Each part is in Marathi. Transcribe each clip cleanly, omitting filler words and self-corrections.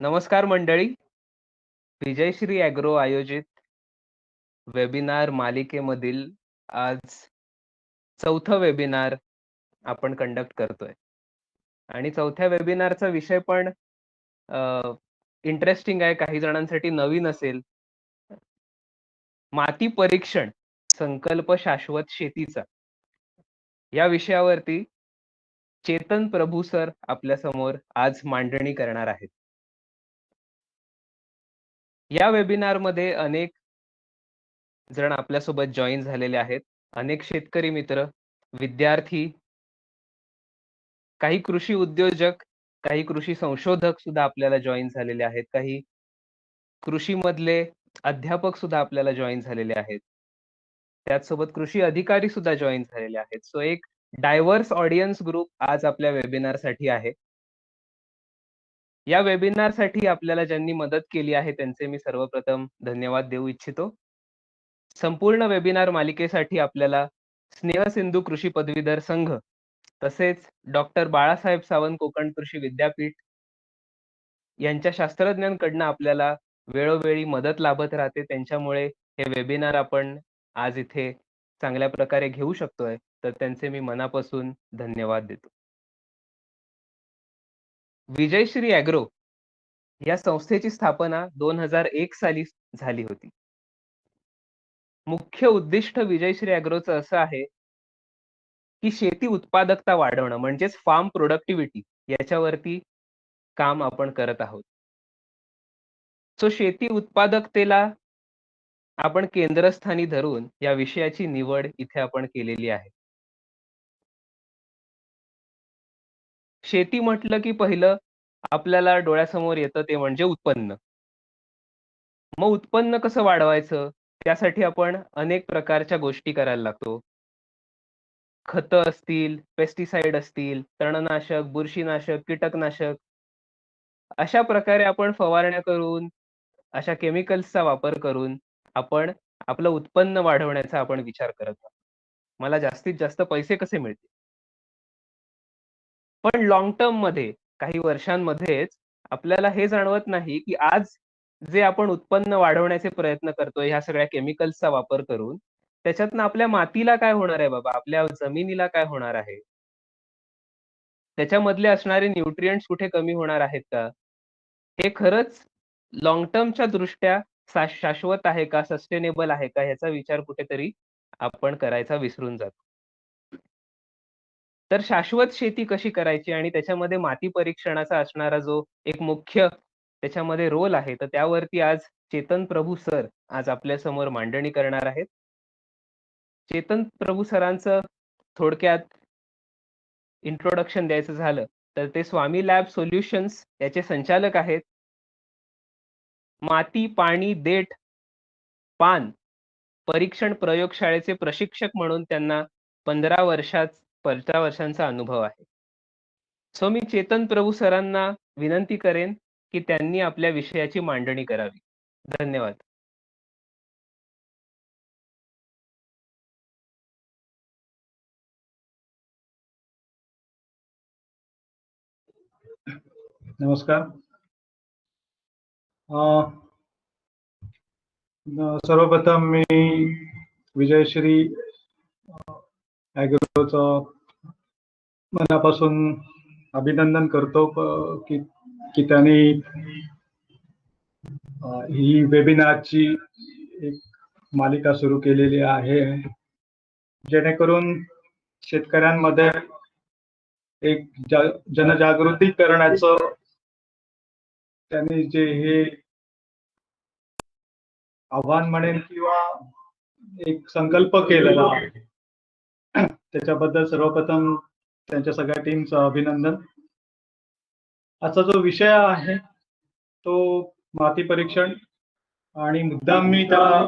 नमस्कार मंडळी. विजयश्री ॲग्रो आयोजित वेबिनार मालिकेमधील आज चौथं वेबिनार आपण कंडक्ट करतोय. आणि चौथ्या वेबिनारचा विषय पण इंटरेस्टिंग आहे, काही जणांसाठी नवीन असेल. माती परीक्षण, संकल्प शाश्वत शेतीचा. या विषयावरती चेतन प्रभू सर आपल्या समोर आज मांडणी करणार आहेत. या वेबिनारमध्ये अनेक जण आपल्यासोबत जॉईन झालेले आहेत. अनेक शेतकरी मित्र, विद्यार्थी, काही कृषी उद्योजक, काही कृषी संशोधक सुद्धा आपल्याला जॉईन झालेले आहेत. काही कृषीमधले अध्यापक सुद्धा आपल्याला जॉईन झालेले आहेत. त्याचसोबत कृषी अधिकारी सुद्धा जॉईन झालेले आहेत. सो एक डायव्हर्स ऑडियन्स ग्रुप आज आपल्या वेबिनारसाठी आहे. या वेबिनारसाठी आपल्याला ज्यांनी मदत केली आहे त्यांचे मी सर्वप्रथम धन्यवाद देऊ इच्छितो. संपूर्ण वेबिनार मालिकेसाठी आपल्याला स्नेहसिंधू कृषी पदवीधर संघ, तसेच डॉक्टर बाळासाहेब सावंत कोकण कृषी विद्यापीठ यांच्या शास्त्रज्ञांकडनं आपल्याला वेळोवेळी मदत लाभत राहते. त्यांच्यामुळे हे वेबिनार आपण आज इथे चांगल्या प्रकारे घेऊ शकतोय. तर त्यांचे मी मनापासून धन्यवाद देतो. विजयश्री ॲग्रो या संस्थेची स्थापना 2001 साली झाली होती. मुख्य उद्दिष्ट विजयश्री ॲग्रोचं असं आहे की शेती उत्पादकता वाढवणं, म्हणजेच फार्म प्रोडक्टिव्हिटी, याच्यावरती काम आपण करत आहोत. सो शेती उत्पादकतेला आपण केंद्रस्थानी धरून या विषयाची निवड इथे आपण केलेली आहे. शेती म्हटलं की पहिलं आपल्याला डोळ्यासमोर येतं ते म्हणजे उत्पन्न. मग उत्पन्न कसं वाढवायचं? त्यासाठी आपण अनेक प्रकारच्या गोष्टी करायला लागतो. खतं असतील, पेस्टिसाइड असतील, तणनाशक, बुरशीनाशक, कीटकनाशक, अशा प्रकारे आपण फवारण्या करून, अशा केमिकल्सचा वापर करून आपण आपलं उत्पन्न वाढवण्याचा आपण विचार करत आहोत. मला जास्तीत जास्त पैसे कसे मिळतील? पण लाँग टर्ममध्ये, काही वर्षांमध्येच आपल्याला हे जाणवत नाही, की आज जे आपण उत्पन्न वाढवण्याचे प्रयत्न करतोय ह्या सगळ्या केमिकल्सचा वापर करून, त्याच्यातनं आपल्या मातीला काय होणार आहे बाबा? आपल्या जमिनीला काय होणार आहे? त्याच्यामधले असणारे न्यूट्रिएंट्स कुठे कमी होणार आहेत का? हे खरंच लाँग टर्मच्या दृष्ट्या शाश्वत आहे का? सस्टेनेबल आहे का? ह्याचा विचार कुठेतरी आपण करायचा विसरून जातो. तर शाश्वत शेती कशी करायची आणि त्याच्यामध्ये माती परीक्षणाचा असणारा जो एक मुख्य त्याच्यामध्ये रोल आहे, तर त्यावरती आज चेतन प्रभू सर आज आपल्या समोर मांडणी करणार आहेत. चेतन प्रभू सरांचं थोडक्यात इंट्रोडक्शन द्यायचं झालं तर ते स्वामी लॅब सोल्युशन्स याचे संचालक आहेत. माती, पाणी, देठ, पान परीक्षण प्रयोगशाळेचे प्रशिक्षक म्हणून त्यांना 15 वर्षांचा अनुभव आहे. सो मी चेतन प्रभू सरांना विनंती करेन की त्यांनी आपल्या विषयाची मांडणी करावी. धन्यवाद. नमस्कार. सर्वप्रथम मी विजयश्री ॲग्रोचं मनापासून अभिनंदन करतो की त्यांनी ही वेबिनारची एक मालिका सुरू केलेली आहे, जेणेकरून शेतकऱ्यांमध्ये एक जनजागृती करण्याचं त्यांनी जे हे आव्हान म्हणेन किंवा एक संकल्प केलेला आहे, त्याच्याबद्दल सर्वप्रथम त्यांच्या सगळ्या टीमचं अभिनंदन. आजचा जो विषय आहे तो माती परीक्षण, आणि मुद्दाम मी त्याला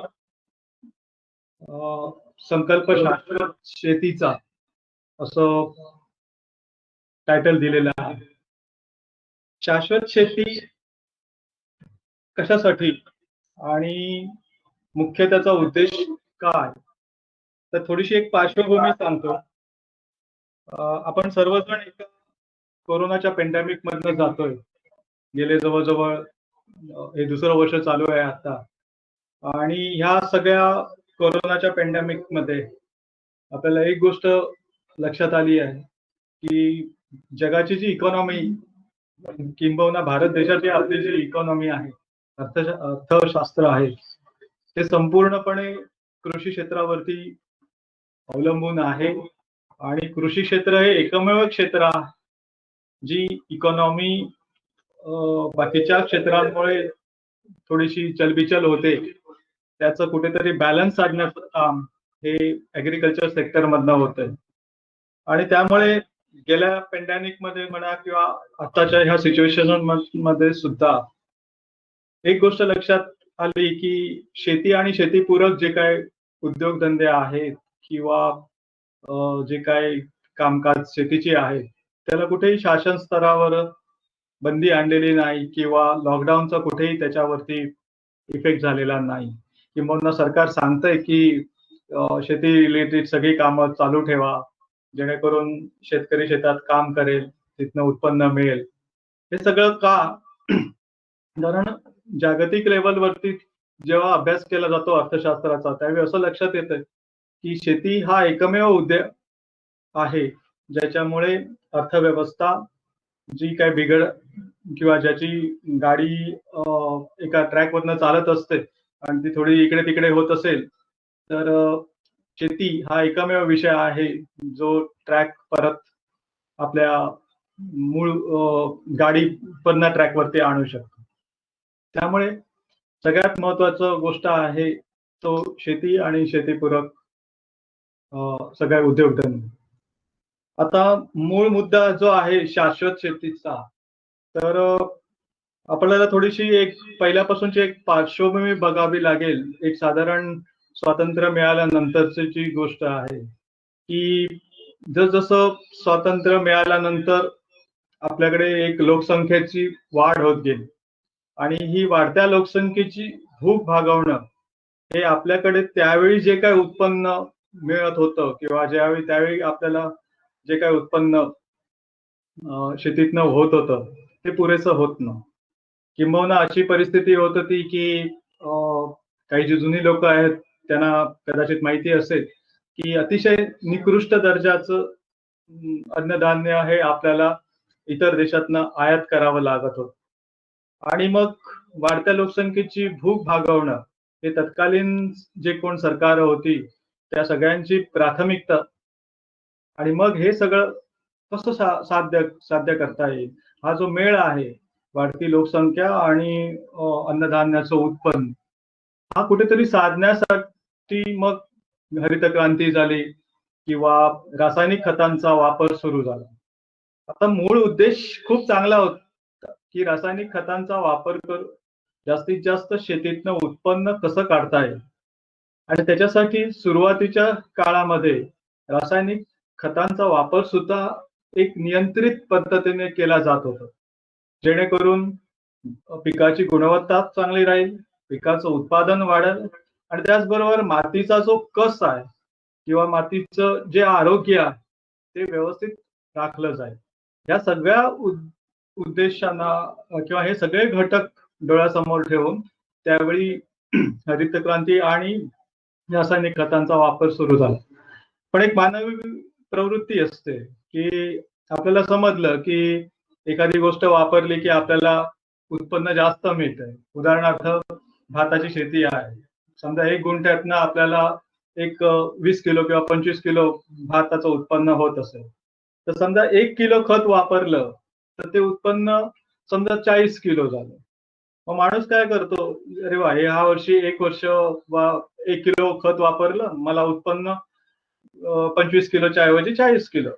संकल्प शाश्वत शेतीचा असं टायटल दिलेलं आहे. शाश्वत शेती कशासाठी आणि मुख्य त्याचा उद्देश काय, तर थोडीशी एक पार्श्वभूमी सांगतो. आपण सर्वजण एका कोरोनाच्या पॅन्डेमिक मधनं जातोय. गेले जवळजवळ हे दुसरं वर्ष चालू आहे आता. आणि ह्या सगळ्या कोरोनाच्या पॅन्डेमिक मध्ये आपल्याला एक गोष्ट लक्षात आली आहे की जगाची जी इकॉनॉमी, किंबहुना भारत देशाची आपली जी इकॉनॉमी आहे, अर्थशास्त्र आहे, ते संपूर्णपणे कृषी क्षेत्रावरती अवलंबून आहे. आणि कृषी क्षेत्र हे एकमेव क्षेत्र आहे जी इकॉनॉमी बाकीच्या क्षेत्रांमुळे थोडीशी चलबिचल होते, त्याचं कुठेतरी बॅलन्स साधण्याचं काम हे ऍग्रिकल्चर सेक्टर मधनं होतंय. आणि त्यामुळे गेल्या पॅन्डेमिक मध्ये म्हणा किंवा आताच्या ह्या सिच्युएशन मध्ये सुद्धा एक गोष्ट लक्षात आली की शेती आणि शेतीपूरक जे काय उद्योगधंदे आहेत किंवा जे काय कामकाज शेतीची आहे, त्याला कुठेही शासन स्तरावर बंदी आणलेली नाही किंवा लॉकडाऊनचा कुठेही त्याच्यावरती इफेक्ट झालेला नाही. किंवा सरकार सांगतंय की शेती रिलेटेड सगळी कामं चालू ठेवा, जेणेकरून शेतकरी शेतात काम करेल, तिथनं उत्पन्न मिळेल. हे सगळं का? कारण जागतिक लेवलवरती जेव्हा अभ्यास केला जातो अर्थशास्त्राचा, त्यावेळी असं लक्षात येतं की शेती हा एकमेव उद्योग आहे ज्याच्यामुळे अर्थव्यवस्था जी काय बिघड किंवा ज्याची गाडी एका ट्रॅकवरनं चालत असते आणि ती थोडी इकडे तिकडे होत असेल, तर शेती हा एकमेव विषय आहे जो ट्रॅक परत आपल्या मूळ गाडी पुन्हा ट्रॅकवरती आणू शकतो. त्यामुळे सगळ्यात महत्वाचं गोष्ट आहे तो शेती आणि शेतीपूरक सगळ्या उद्योगधंदे. आता मूळ मुद्दा जो आहे शाश्वत शेतीचा, तर आपल्याला थोडीशी एक पहिल्यापासूनची एक पार्श्वभूमी बघावी लागेल. एक साधारण स्वातंत्र्य मिळाल्यानंतरची जी गोष्ट आहे की जसजसं स्वातंत्र्य मिळाल्यानंतर आपल्याकडे एक लोकसंख्येची वाढ होत गेली आणि ही वाढत्या लोकसंख्येची भूक भागवणं हे आपल्याकडे त्यावेळी जे काय उत्पन्न मिळत होतं किंवा त्यावेळी आपल्याला जे काय उत्पन्न शेतीतनं होत होतं ते पुरेसं होत नव्हतं. किंबहुना अशी परिस्थिती होत होती की काही जी जुनी लोक आहेत त्यांना कदाचित माहिती असेल की अतिशय निकृष्ट दर्जाचं अन्नधान्य हे आपल्याला इतर देशातनं आयात करावं लागत होतं. आणि मग वाढत्या लोकसंख्येची भूक भागवणं हे तत्कालीन जे कोण सरकार होती त्या सगळ्यांची प्राथमिकता. आणि मग हे सगळं कसं साध्य करता येईल, हा जो मेळ आहे वाढती लोकसंख्या आणि अन्नधान्याचं उत्पन्न, हा कुठेतरी साधण्यासाठी मग हरित क्रांती झाली किंवा रासायनिक खतांचा वापर सुरू झाला. आता मूळ उद्देश खूप चांगला होता की रासायनिक खतांचा वापर करून जास्तीत जास्त शेतीतनं उत्पन्न कसं काढता येईल. आणि त्याच्यासाठी सुरुवातीच्या काळामध्ये रासायनिक खतांचा वापर सुद्धा एक नियंत्रित पद्धतीने केला जात होता, जेणेकरून पिकाची गुणवत्ता चांगली राहील, पिकाचं उत्पादन वाढेल आणि त्याचबरोबर मातीचा जो कस आहे किंवा मातीचं जे आरोग्य आहे ते व्यवस्थित राखलं जाईल. या सगळ्या उद्देशांना किंवा हे सगळे घटक डोळ्यासमोर ठेवून त्यावेळी हरित क्रांती आणि रासायनिक खतांचा वापर सुरू झाला. पण एक मानवी प्रवृत्ती असते की आपल्याला समजलं की एखादी गोष्ट वापरली की आपल्याला उत्पन्न जास्त मिळतंय. उदाहरणार्थ भाताची शेती आहे, समजा 1 गुंठ्यातनं आपल्याला एक 20 किलो किंवा 25 किलो भाताचं उत्पन्न होत असेल, तर समजा 1 किलो खत वापरलं तर ते उत्पन्न समजा 40 किलो झालं. मग माणूस काय करतो, अरे वा, हे ह्या वर्षी 1 वर्ष 1 किलो खत वापरलं, मला उत्पन्न 25 किलोच्या ऐवजी 40 किलो.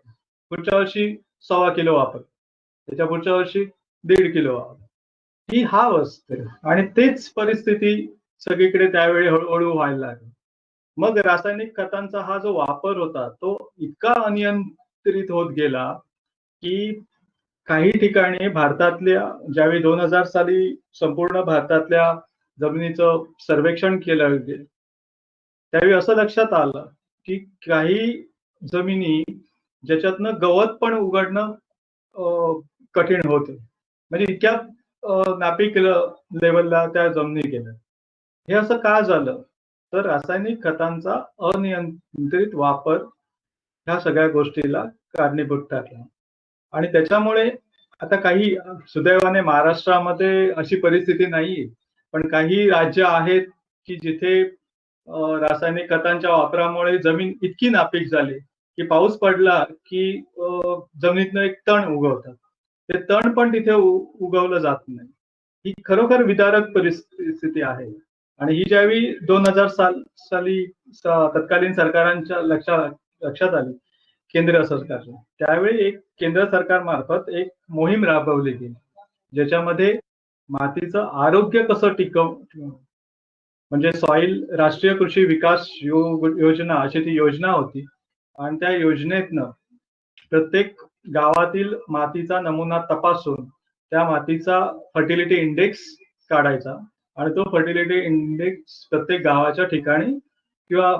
पुढच्या वर्षी 1.25 किलो वापर, त्याच्या पुढच्या वर्षी 1.5 किलो वापर. ही हाव असते आणि तेच परिस्थिती सगळीकडे त्यावेळी हळूहळू व्हायला लागली. मग रासायनिक खतांचा हा जो वापर होता तो इतका अनियंत्रित होत गेला की काही ठिकाणी भारतातल्या ज्यावेळी 2000 साली संपूर्ण भारतातल्या जमिनीचं सर्वेक्षण केलं गेलं, त्यावेळी असं लक्षात आलं की काही जमिनी ज्याच्यातनं गवत पण उघडणं कठीण होते. म्हणजे इतक्या नापीक लेवलला त्या जमिनी गेल्या. हे असं का झालं? तर रासायनिक खतांचा अनियंत्रित वापर ह्या सगळ्या गोष्टीला कारणीभूत ठरला. आणि त्याच्यामुळे आता काही सुदैवाने महाराष्ट्रामध्ये अशी परिस्थिती नाहीये. पण काही राज्य आहेत की जिथे रासायनिक खतांच्या वापरामुळे जमीन इतकी नापीक झाली की पाऊस पडला की जमिनीतनं एक तण उगवतात. ते तण पण तिथे उगवलं जात नाही. ही खरोखर विदारक परिस्थिती आहे. आणि ही ज्यावेळी 2000 साली तत्कालीन सरकारांच्या लक्षात आली केंद्र सरकारच्या, त्यावेळी एक केंद्र सरकारमार्फत एक मोहीम राबवली गेली, ज्याच्यामध्ये मातीचं आरोग्य कसं म्हणजे सॉइल राष्ट्रीय कृषी विकास योजना अशी ती योजना होती. आणि त्या योजनेतनं प्रत्येक गावातील मातीचा नमुना तपासून त्या मातीचा फर्टिलिटी इंडेक्स काढायचा आणि तो फर्टिलिटी इंडेक्स प्रत्येक गावाच्या ठिकाणी किंवा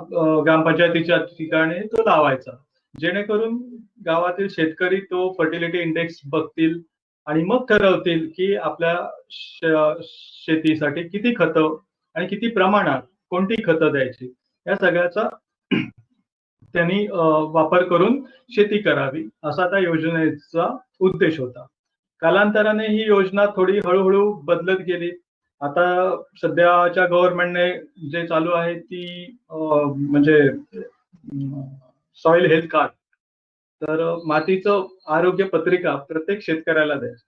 ग्रामपंचायतीच्या ठिकाणी तो लावायचा, जेणेकरून गावातील शेतकरी तो फर्टिलिटी इंडेक्स बघतील आणि मग ठरवतील की आपल्या शेतीसाठी किती खतं आणि किती प्रमाणात कोणती खतं द्यायची, या सगळ्याचा त्यांनी वापर करून शेती करावी, असा त्या योजनेचा उद्देश होता. कालांतराने ही योजना थोडी हळूहळू बदलत गेली. आता सध्याच्या गव्हर्नमेंटने जे चालू आहे ती म्हणजे सॉइल हेल्थ कार्ड, तर मातीचं आरोग्य पत्रिका प्रत्येक शेतकऱ्याला द्यायची.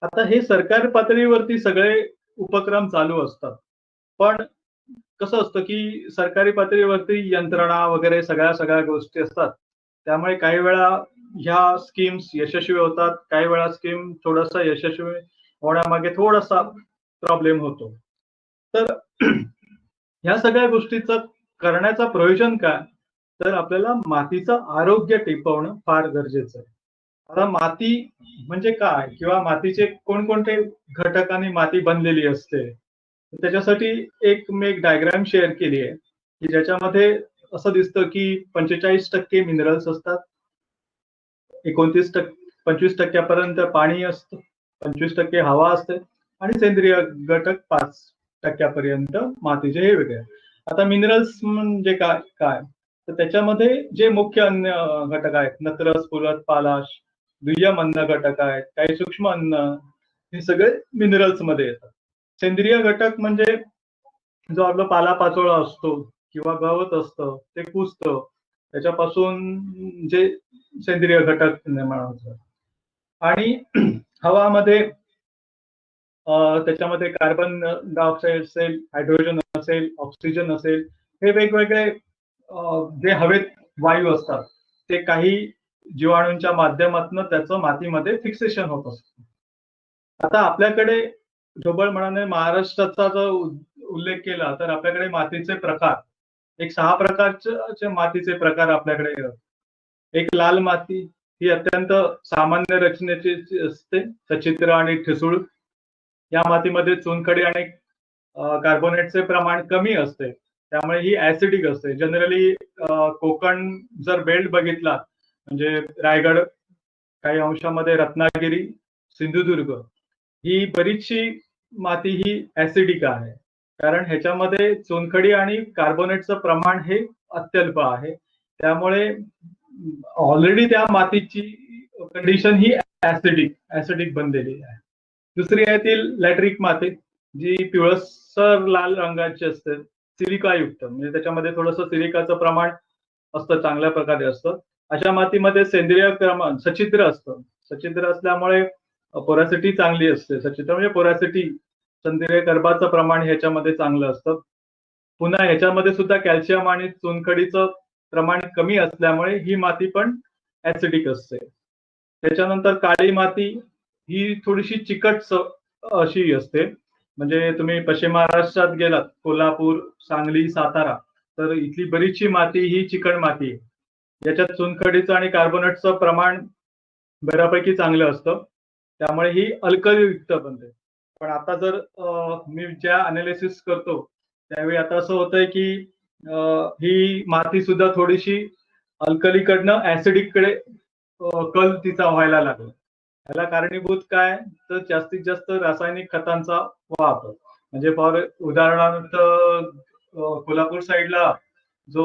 आता हे सरकार पातळीवरती सगळे उपक्रम चालू असतात. पण कसं असतं की सरकारी पातळीवरती यंत्रणा वगैरे सगळ्या गोष्टी असतात. त्यामुळे काही वेळा ह्या स्कीम्स यशस्वी होतात, काही वेळा स्कीम थोडासा यशस्वी होण्यामागे थोडासा प्रॉब्लेम होतो. तर ह्या सगळ्या गोष्टीचं करण्याचं प्रयोजन काय? तर आपल्याला मातीचं आरोग्य टिकवणं फार गरजेचं आहे. आता माती म्हणजे काय किंवा मातीचे कोणकोणते घटकांनी माती बनलेली असते, त्याच्यासाठी मी एक डायग्राम शेअर केली आहे की ज्याच्यामध्ये असं दिसतं की 45% मिनरल्स असतात, 25% पाणी असतं, 25% हवा असते आणि सेंद्रिय घटक 5% मातीचे हे वेगळे. आता मिनरल्स म्हणजे काय तर त्याच्यामध्ये जे मुख्य अन्न घटक आहेत, नत्रस, फुलत, पालाश, दुय्यम अन्न घटक आहेत, काही सूक्ष्म अन्न, हे सगळे मिनरल्स मध्ये येतात. सेंद्रिय घटक म्हणजे जो आपला पालापाचोळा असतो किंवा गवत असतं ते कुजतं, त्याच्यापासून जे सेंद्रिय घटक निर्माण होतात. आणि हवामध्ये त्याच्यामध्ये कार्बन डायऑक्साईड असेल, हायड्रोजन असेल, ऑक्सिजन असेल, हे वेगवेगळे जे हवेत वायू असतात ते काही जीवाणूंच्या माध्यमातून त्याचं मातीमध्ये फिक्सेशन होत असतं. आता आपल्याकडे ढोबळ मनाने महाराष्ट्राचा जो उल्लेख केला तर आपल्याकडे मातीचे प्रकार एक 6 प्रकारचे मातीचे प्रकार आपल्याकडे आहेत. एक लाल माती, ही अत्यंत सामान्य रचनेची असते, सचित्र आणि ठिसूळ. या मातीमध्ये चुनखडी आणि कार्बोनेटचे प्रमाण कमी असते, त्यामुळे ही ऍसिडिक असते. जनरली कोकण जर बेल्ट बघितला म्हणजे रायगड, काही अंशामध्ये रत्नागिरी, सिंधुदुर्ग, ही बरीचशी माती ही ऍसिडिक आहे, कारण ह्याच्यामध्ये चुनखडी आणि कार्बोनेटचं प्रमाण हे अत्यल्प आहे. त्यामुळे ऑलरेडी त्या मातीची कंडिशन ही ऍसिडिक बनलेली आहे. दुसरी आहे ती लॅटरिक माती, जी पिवळसर लाल रंगाची असते, सिलिकायुक्त, म्हणजे त्याच्यामध्ये थोडंसं सिलिकाचं प्रमाण असतं, चांगल्या प्रकारे असतं. अशा मातीमध्ये सेंद्रिय क्रमांक सचित्र असतं. सचित्र असल्यामुळे पोरॅसिटी चांगली असते. सचित्र म्हणजे पोरॅसिटी, सेंद्रिय कर्बाचं प्रमाण ह्याच्यामध्ये चांगलं असतं. पुन्हा ह्याच्यामध्ये सुद्धा कॅल्शियम आणि चुनखडीचं प्रमाण कमी असल्यामुळे ही माती पण ऍसिडिक असते. त्याच्यानंतर काळी माती, ही थोडीशी चिकट अशी असते. म्हणजे तुम्ही पश्चिम महाराष्ट्रात गेलात, कोल्हापूर, सांगली, सातारा, तर इथली बरीचशी माती ही चिकट माती आहे. याच्यात चुनखडीचं आणि कार्बोनेटचं प्रमाण बऱ्यापैकी चांगलं असतं, त्यामुळे ही अल्कलीयुक्त बनते. पण आता जर मी ज्या अनालिसिस करतो त्यावेळी आता असं होतंय की ही माती सुद्धा थोडीशी अल्कलीकडनं ऍसिडिक कडे कल तिचा व्हायला लागला. याला कारणीभूत काय, तर जास्तीत जास्त रासायनिक खतांचा वापर. म्हणजे फॉर उदाहरणार्थ कोल्हापूर साईडला जो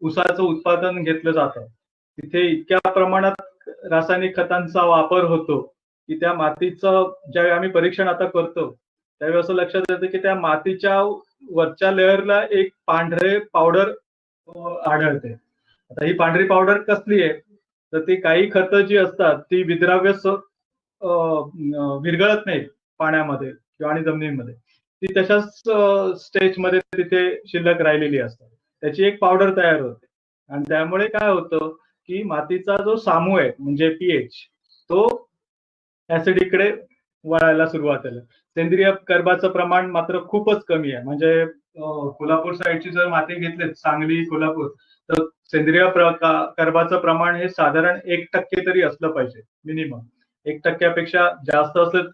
ऊसाचं उत्पादन घेतलं जातं, तिथे इतक्या प्रमाणात रासायनिक खतांचा वापर होतो की त्या मातीचं ज्यावेळी आम्ही परीक्षण आता करतो त्यावेळी असं लक्षात येतं की त्या मातीच्या वरच्या लेअरला एक पांढरे पावडर आढळते. आता ही पांढरी पावडर कसली आहे, तर ती काही खतं जी असतात ती विद्राव्य विरघळत नाहीत पाण्यामध्ये किंवा आणि जमिनीमध्ये, ती तशाच स्टेजमध्ये तिथे शिल्लक राहिलेली असतात. त्याची एक पावडर तयार होते आणि त्यामुळे काय होतं की मातीचा जो सामू आहे म्हणजे पीएच तो ऍसिडिकडे वळायला सुरुवात झाली. सेंद्रिय कर्बाचं प्रमाण मात्र खूपच कमी आहे. म्हणजे कोल्हापूर साईडची जर माती घेतली, सांगली कोल्हापूर, तर सेंद्रिय कर्बाचं प्रमाण हे साधारण 1% तरी असलं पाहिजे मिनिमम. 1%पेक्षा जास्त असलं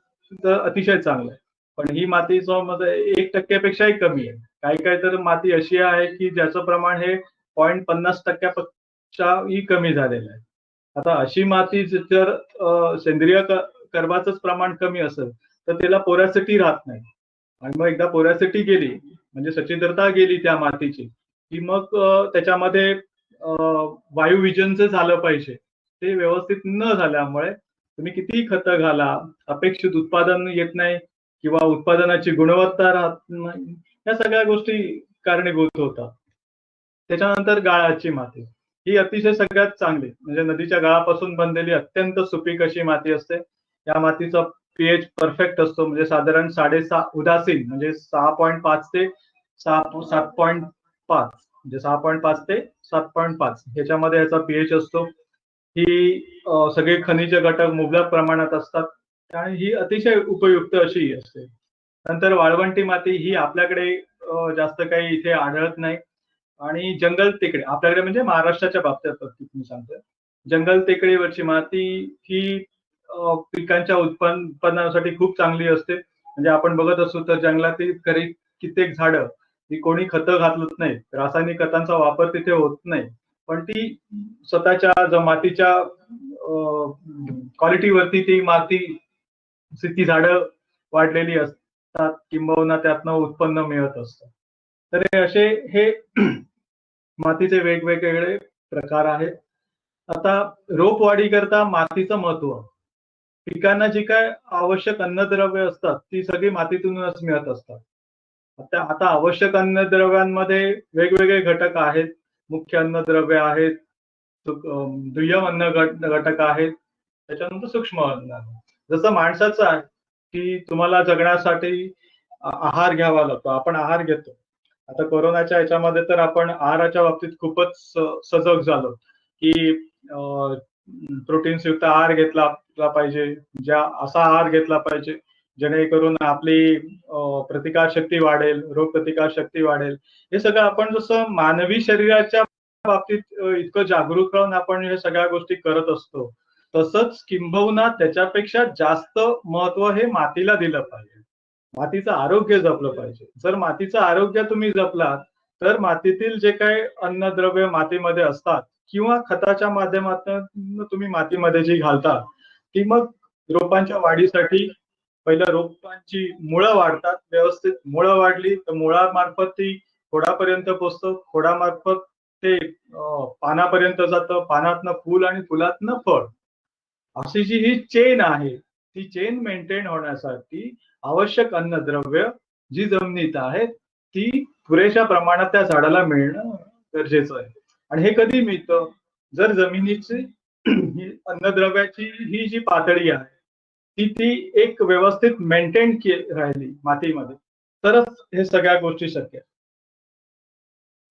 तर अतिशय चांगलं आहे. पण ही माती मध्ये 1%पेक्षाही कमी आहे. काही काही तर माती अशी आहे की ज्याचं प्रमाण हे 0.50%पेक्षाही कमी झालेलं आहे. आता अशी माती जर सेंद्रिय कर्बाचंच प्रमाण कमी असेल तर त्याला पोरॅसिटी राहत नाही आणि मग एकदा पोरॅसिटी गेली म्हणजे सच्छिद्रता गेली त्या मातीची की मग त्याच्यामध्ये वायू विजन जे झालं पाहिजे ते व्यवस्थित न झाल्यामुळे तुम्ही कितीही खतं घाला, अपेक्षित उत्पादन येत नाही किंवा उत्पादनाची गुणवत्ता राहत नाही. या सगळ्या गोष्टी कारणीभूत होतात. त्याच्यानंतर गाळाची माती ही अतिशय सगळ्यात चांगली, म्हणजे नदीच्या गाळापासून बनलेली अत्यंत सुपीक अशी माती असते. या मातीचा पीएच परफेक्ट असतो, म्हणजे साधारण 6.5 उदासीन म्हणजे 6.5 ते 7.5 म्हणजे 6.5 ते 7.5 ह्याच्यामध्ये याचा पीएच असतो. ही सगळे खनिज घटक मुबलक प्रमाणात असतात आणि ही अतिशय उपयुक्त अशी असते. नंतर वाळवंटी माती ही आपल्याकडे जास्त काही इथे आढळत नाही आणि जंगल टेकडे आपल्याकडे म्हणजे महाराष्ट्राच्या बाबतीत मी सांगतोय. जंगल टेकडीवरची माती ही पिकांच्या उत्पन्नासाठी खूप चांगली असते. म्हणजे आपण बघत असू तर जंगलातील कित्येक झाडं ही कोणी खतं घातलत नाही, रासायनिक खतांचा वापर तिथे होत नाही, पण ती स्वतःच्या मातीच्या क्वालिटीवरती ती माती ती झाडं वाढलेली असतात किंबहुना त्यातनं उत्पन्न मिळत असतं. तर हे मातीचे वेगवेगळे प्रकार आहेत. आता रोपवाढी करता मातीचं महत्व, पिकांना जी काय आवश्यक अन्नद्रव्य असतात ती सगळी मातीतूनच मिळत असतात. आता आवश्यक अन्नद्रव्यांमध्ये वेगवेगळे घटक आहेत. मुख्य अन्नद्रव्य आहेत, दुय्यम अन्न घटक आहेत, त्याच्यानंतर सूक्ष्म अन्न. जसं माणसाचं आहे की तुम्हाला जगण्यासाठी आहार घ्यावा लागतो, आपण आहार घेतो. आता कोरोनाच्या याच्यामध्ये तर आपण आहाराच्या बाबतीत खूपच सजग झालो की प्रोटीन्स युक्त आहार घेतला पाहिजे, असा आहार घेतला पाहिजे जेणेकरून आपली प्रतिकारशक्ती वाढेल, रोग प्रतिकारशक्ती वाढेल. हे सगळं आपण जसं मानवी शरीराच्या बाबतीत इतकं जागरूक राहून आपण हे सगळ्या गोष्टी करत असतो, तसंच किंबहुना त्याच्यापेक्षा जास्त महत्व हे मातीला दिलं पाहिजे. मातीचं आरोग्य जपलं पाहिजे. जर मातीचं आरोग्य तुम्ही जपलात तर मातीतील जे काही अन्नद्रव्य मातीमध्ये असतात किंवा खताच्या माध्यमातून तुम्ही मातीमध्ये जी घालता ती मग रोपांच्या वाढीसाठी पहिलं रोपांची मुळं वाढतात. व्यवस्थित मुळं वाढली तर मुळामार्फत ती खोडापर्यंत पोहोचतं, खोडामार्फत ते पानापर्यंत जातं, पानातनं फुल आणि फुलातनं फळ. अशी जी ही चेन आहे ती चेन मेंटेन होण्यासाठी आवश्यक अन्नद्रव्य जी जमिनीत आहेत ती पुरेशा प्रमाणात त्या झाडाला मिळणं गरजेचं आहे. आणि हे कधी मिळतं, जर जमिनीची ही अन्नद्रव्याची ही जी पातळी आहे ती एक व्यवस्थित मेंटेन राहिली मातीमध्ये, तरच हे सगळ्या गोष्टी शक्य आहेत.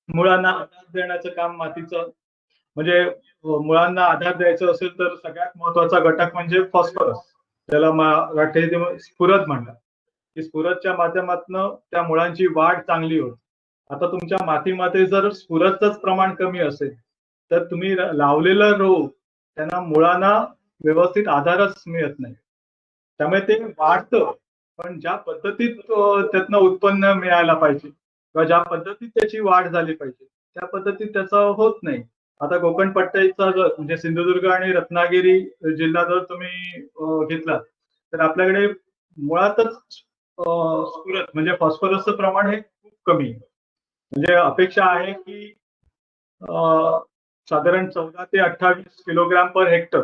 मुळांना आधार देण्याचं काम मातीचं, म्हणजे मुळांना आधार द्यायचा असेल तर सगळ्यात महत्वाचा घटक म्हणजे फॉस्फरस, त्याला मराठीत स्फुरद म्हणतात. की स्फुरदच्या माध्यमातून त्या मुळांची वाढ चांगली होते. आता तुमच्या मातीमध्ये जर स्फुरदच प्रमाण कमी असेल तर तुम्ही लावलेलं रोप त्यांना मुळांना व्यवस्थित आधारच मिळत नाही, त्यामुळे ते वाढतं पण ज्या पद्धतीत त्यातनं उत्पन्न मिळायला पाहिजे किंवा ज्या पद्धतीत त्याची वाढ झाली पाहिजे त्या पद्धतीत त्याचं होत नाही. आता कोकण पट्ट्याचा जर म्हणजे सिंधुदुर्ग आणि रत्नागिरी जिल्हा जर तुम्ही घेतला तर आपल्याकडे मुळातच सुरत म्हणजे फॉस्फरसचं प्रमाण हे खूप कमी आहे. म्हणजे अपेक्षा आहे की साधारण 14 ते 28 किलोग्राम पर हेक्टर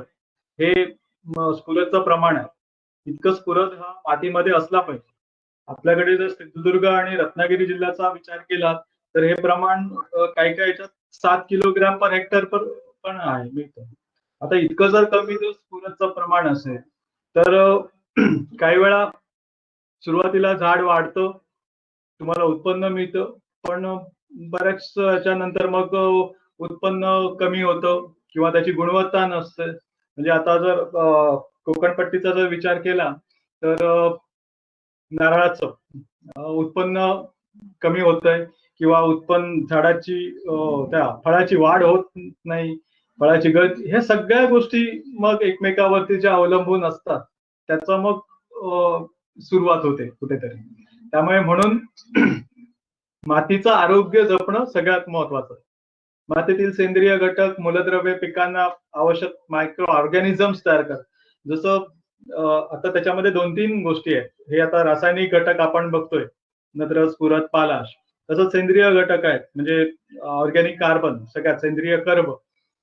हे स्फुरदचं प्रमाण आहे. इतकं स्फुरद हा मातीमध्ये असला पाहिजे. आपल्याकडे जर सिंधुदुर्ग आणि रत्नागिरी जिल्ह्याचा विचार केला तर हे प्रमाण काही काही याच्यात 7 किलोग्राम पर हेक्टर पण आहे मिळतं. आता इतकं जर कमी जर स्फुरदचं प्रमाण असेल तर काही वेळा सुरुवातीला झाड वाढतं, तुम्हाला उत्पन्न मिळतं, पण बऱ्याच याच्यानंतर मग उत्पन्न कमी होतं किंवा त्याची गुणवत्ता नसते. म्हणजे आता जर कोकणपट्टीचा जर विचार केला तर नारळाचं उत्पन्न कमी होतंय किंवा उत्पन्न झाडाची त्या फळाची वाढ होत नाही, फळाची गळती, हे सगळ्या गोष्टी मग एकमेकावरती ज्या अवलंबून असतात त्याचा मग सुरुवात होते कुठेतरी. त्यामुळे म्हणून मातीचं आरोग्य जपणं सगळ्यात महत्वाचं. मातीतील सेंद्रिय घटक, मूलद्रव्ये पिकांना आवश्यक मायक्रो ऑर्गॅनिझम्स तयार करतात. जसं आता त्याच्यामध्ये 2-3 गोष्टी आहेत. हे आता रासायनिक घटक आपण बघतोय, नत्र, स्फुरद, पालाश. तसंच सेंद्रिय घटक आहेत म्हणजे ऑर्गॅनिक कार्बन, सगळ्यात सेंद्रिय कर्ब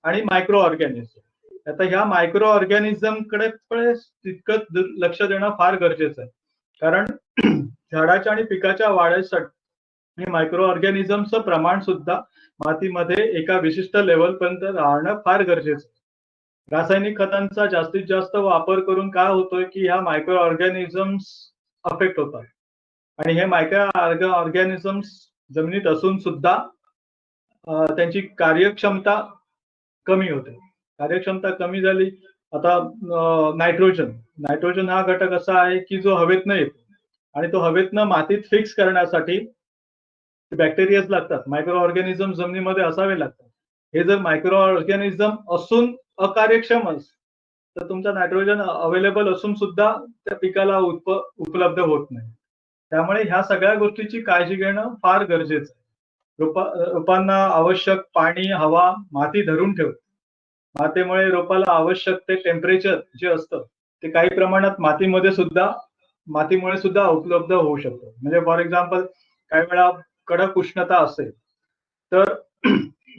आणि मायक्रो ऑर्गॅनिझम. आता ह्या मायक्रो ऑर्गॅनिझम कडे तितकं लक्ष देणं फार गरजेचं आहे. कारण झाडाच्या आणि पिकाच्या वाढीसाठी हे मायक्रो ऑर्गॅनिझमचं प्रमाण सुद्धा मातीमध्ये एका विशिष्ट लेवल पर्यंत राहणं फार गरजेचं आहे. रासायनिक खतांचा जास्तीत जास्त वापर करून काय होतोय की ह्या मायक्रो ऑर्गॅनिझम्स अफेक्ट होतात आणि हे मायक्रो ऑर्गॅनिझम्स जमिनीत असून सुद्धा त्यांची कार्यक्षमता कमी होते. कार्यक्षमता कमी झाली. आता नायट्रोजन हा घटक असा आहे की जो हवेतनं येतो आणि तो हवेतनं मातीत फिक्स करण्यासाठी बॅक्टेरियाज लागतात, मायक्रो ऑर्गॅनिझम जमिनीमध्ये असावे लागतात. हे जर मायक्रो ऑर्गॅनिझम असून अकार्यक्षम तर तुमचा नायट्रोजन अवेलेबल असून सुद्धा त्या पिकाला उपलब्ध होत नाही. त्यामुळे ह्या सगळ्या गोष्टीची काळजी घेणं फार गरजेचं आहे. रोपांना आवश्यक पाणी, हवा, माती धरून ठेवते. मातीमुळे रोपाला आवश्यक ते टेम्परेचर जे असतं ते काही प्रमाणात मातीमुळे सुद्धा उपलब्ध होऊ शकतं. म्हणजे फॉर एक्झाम्पल काही वेळा कडक उष्णता असेल तर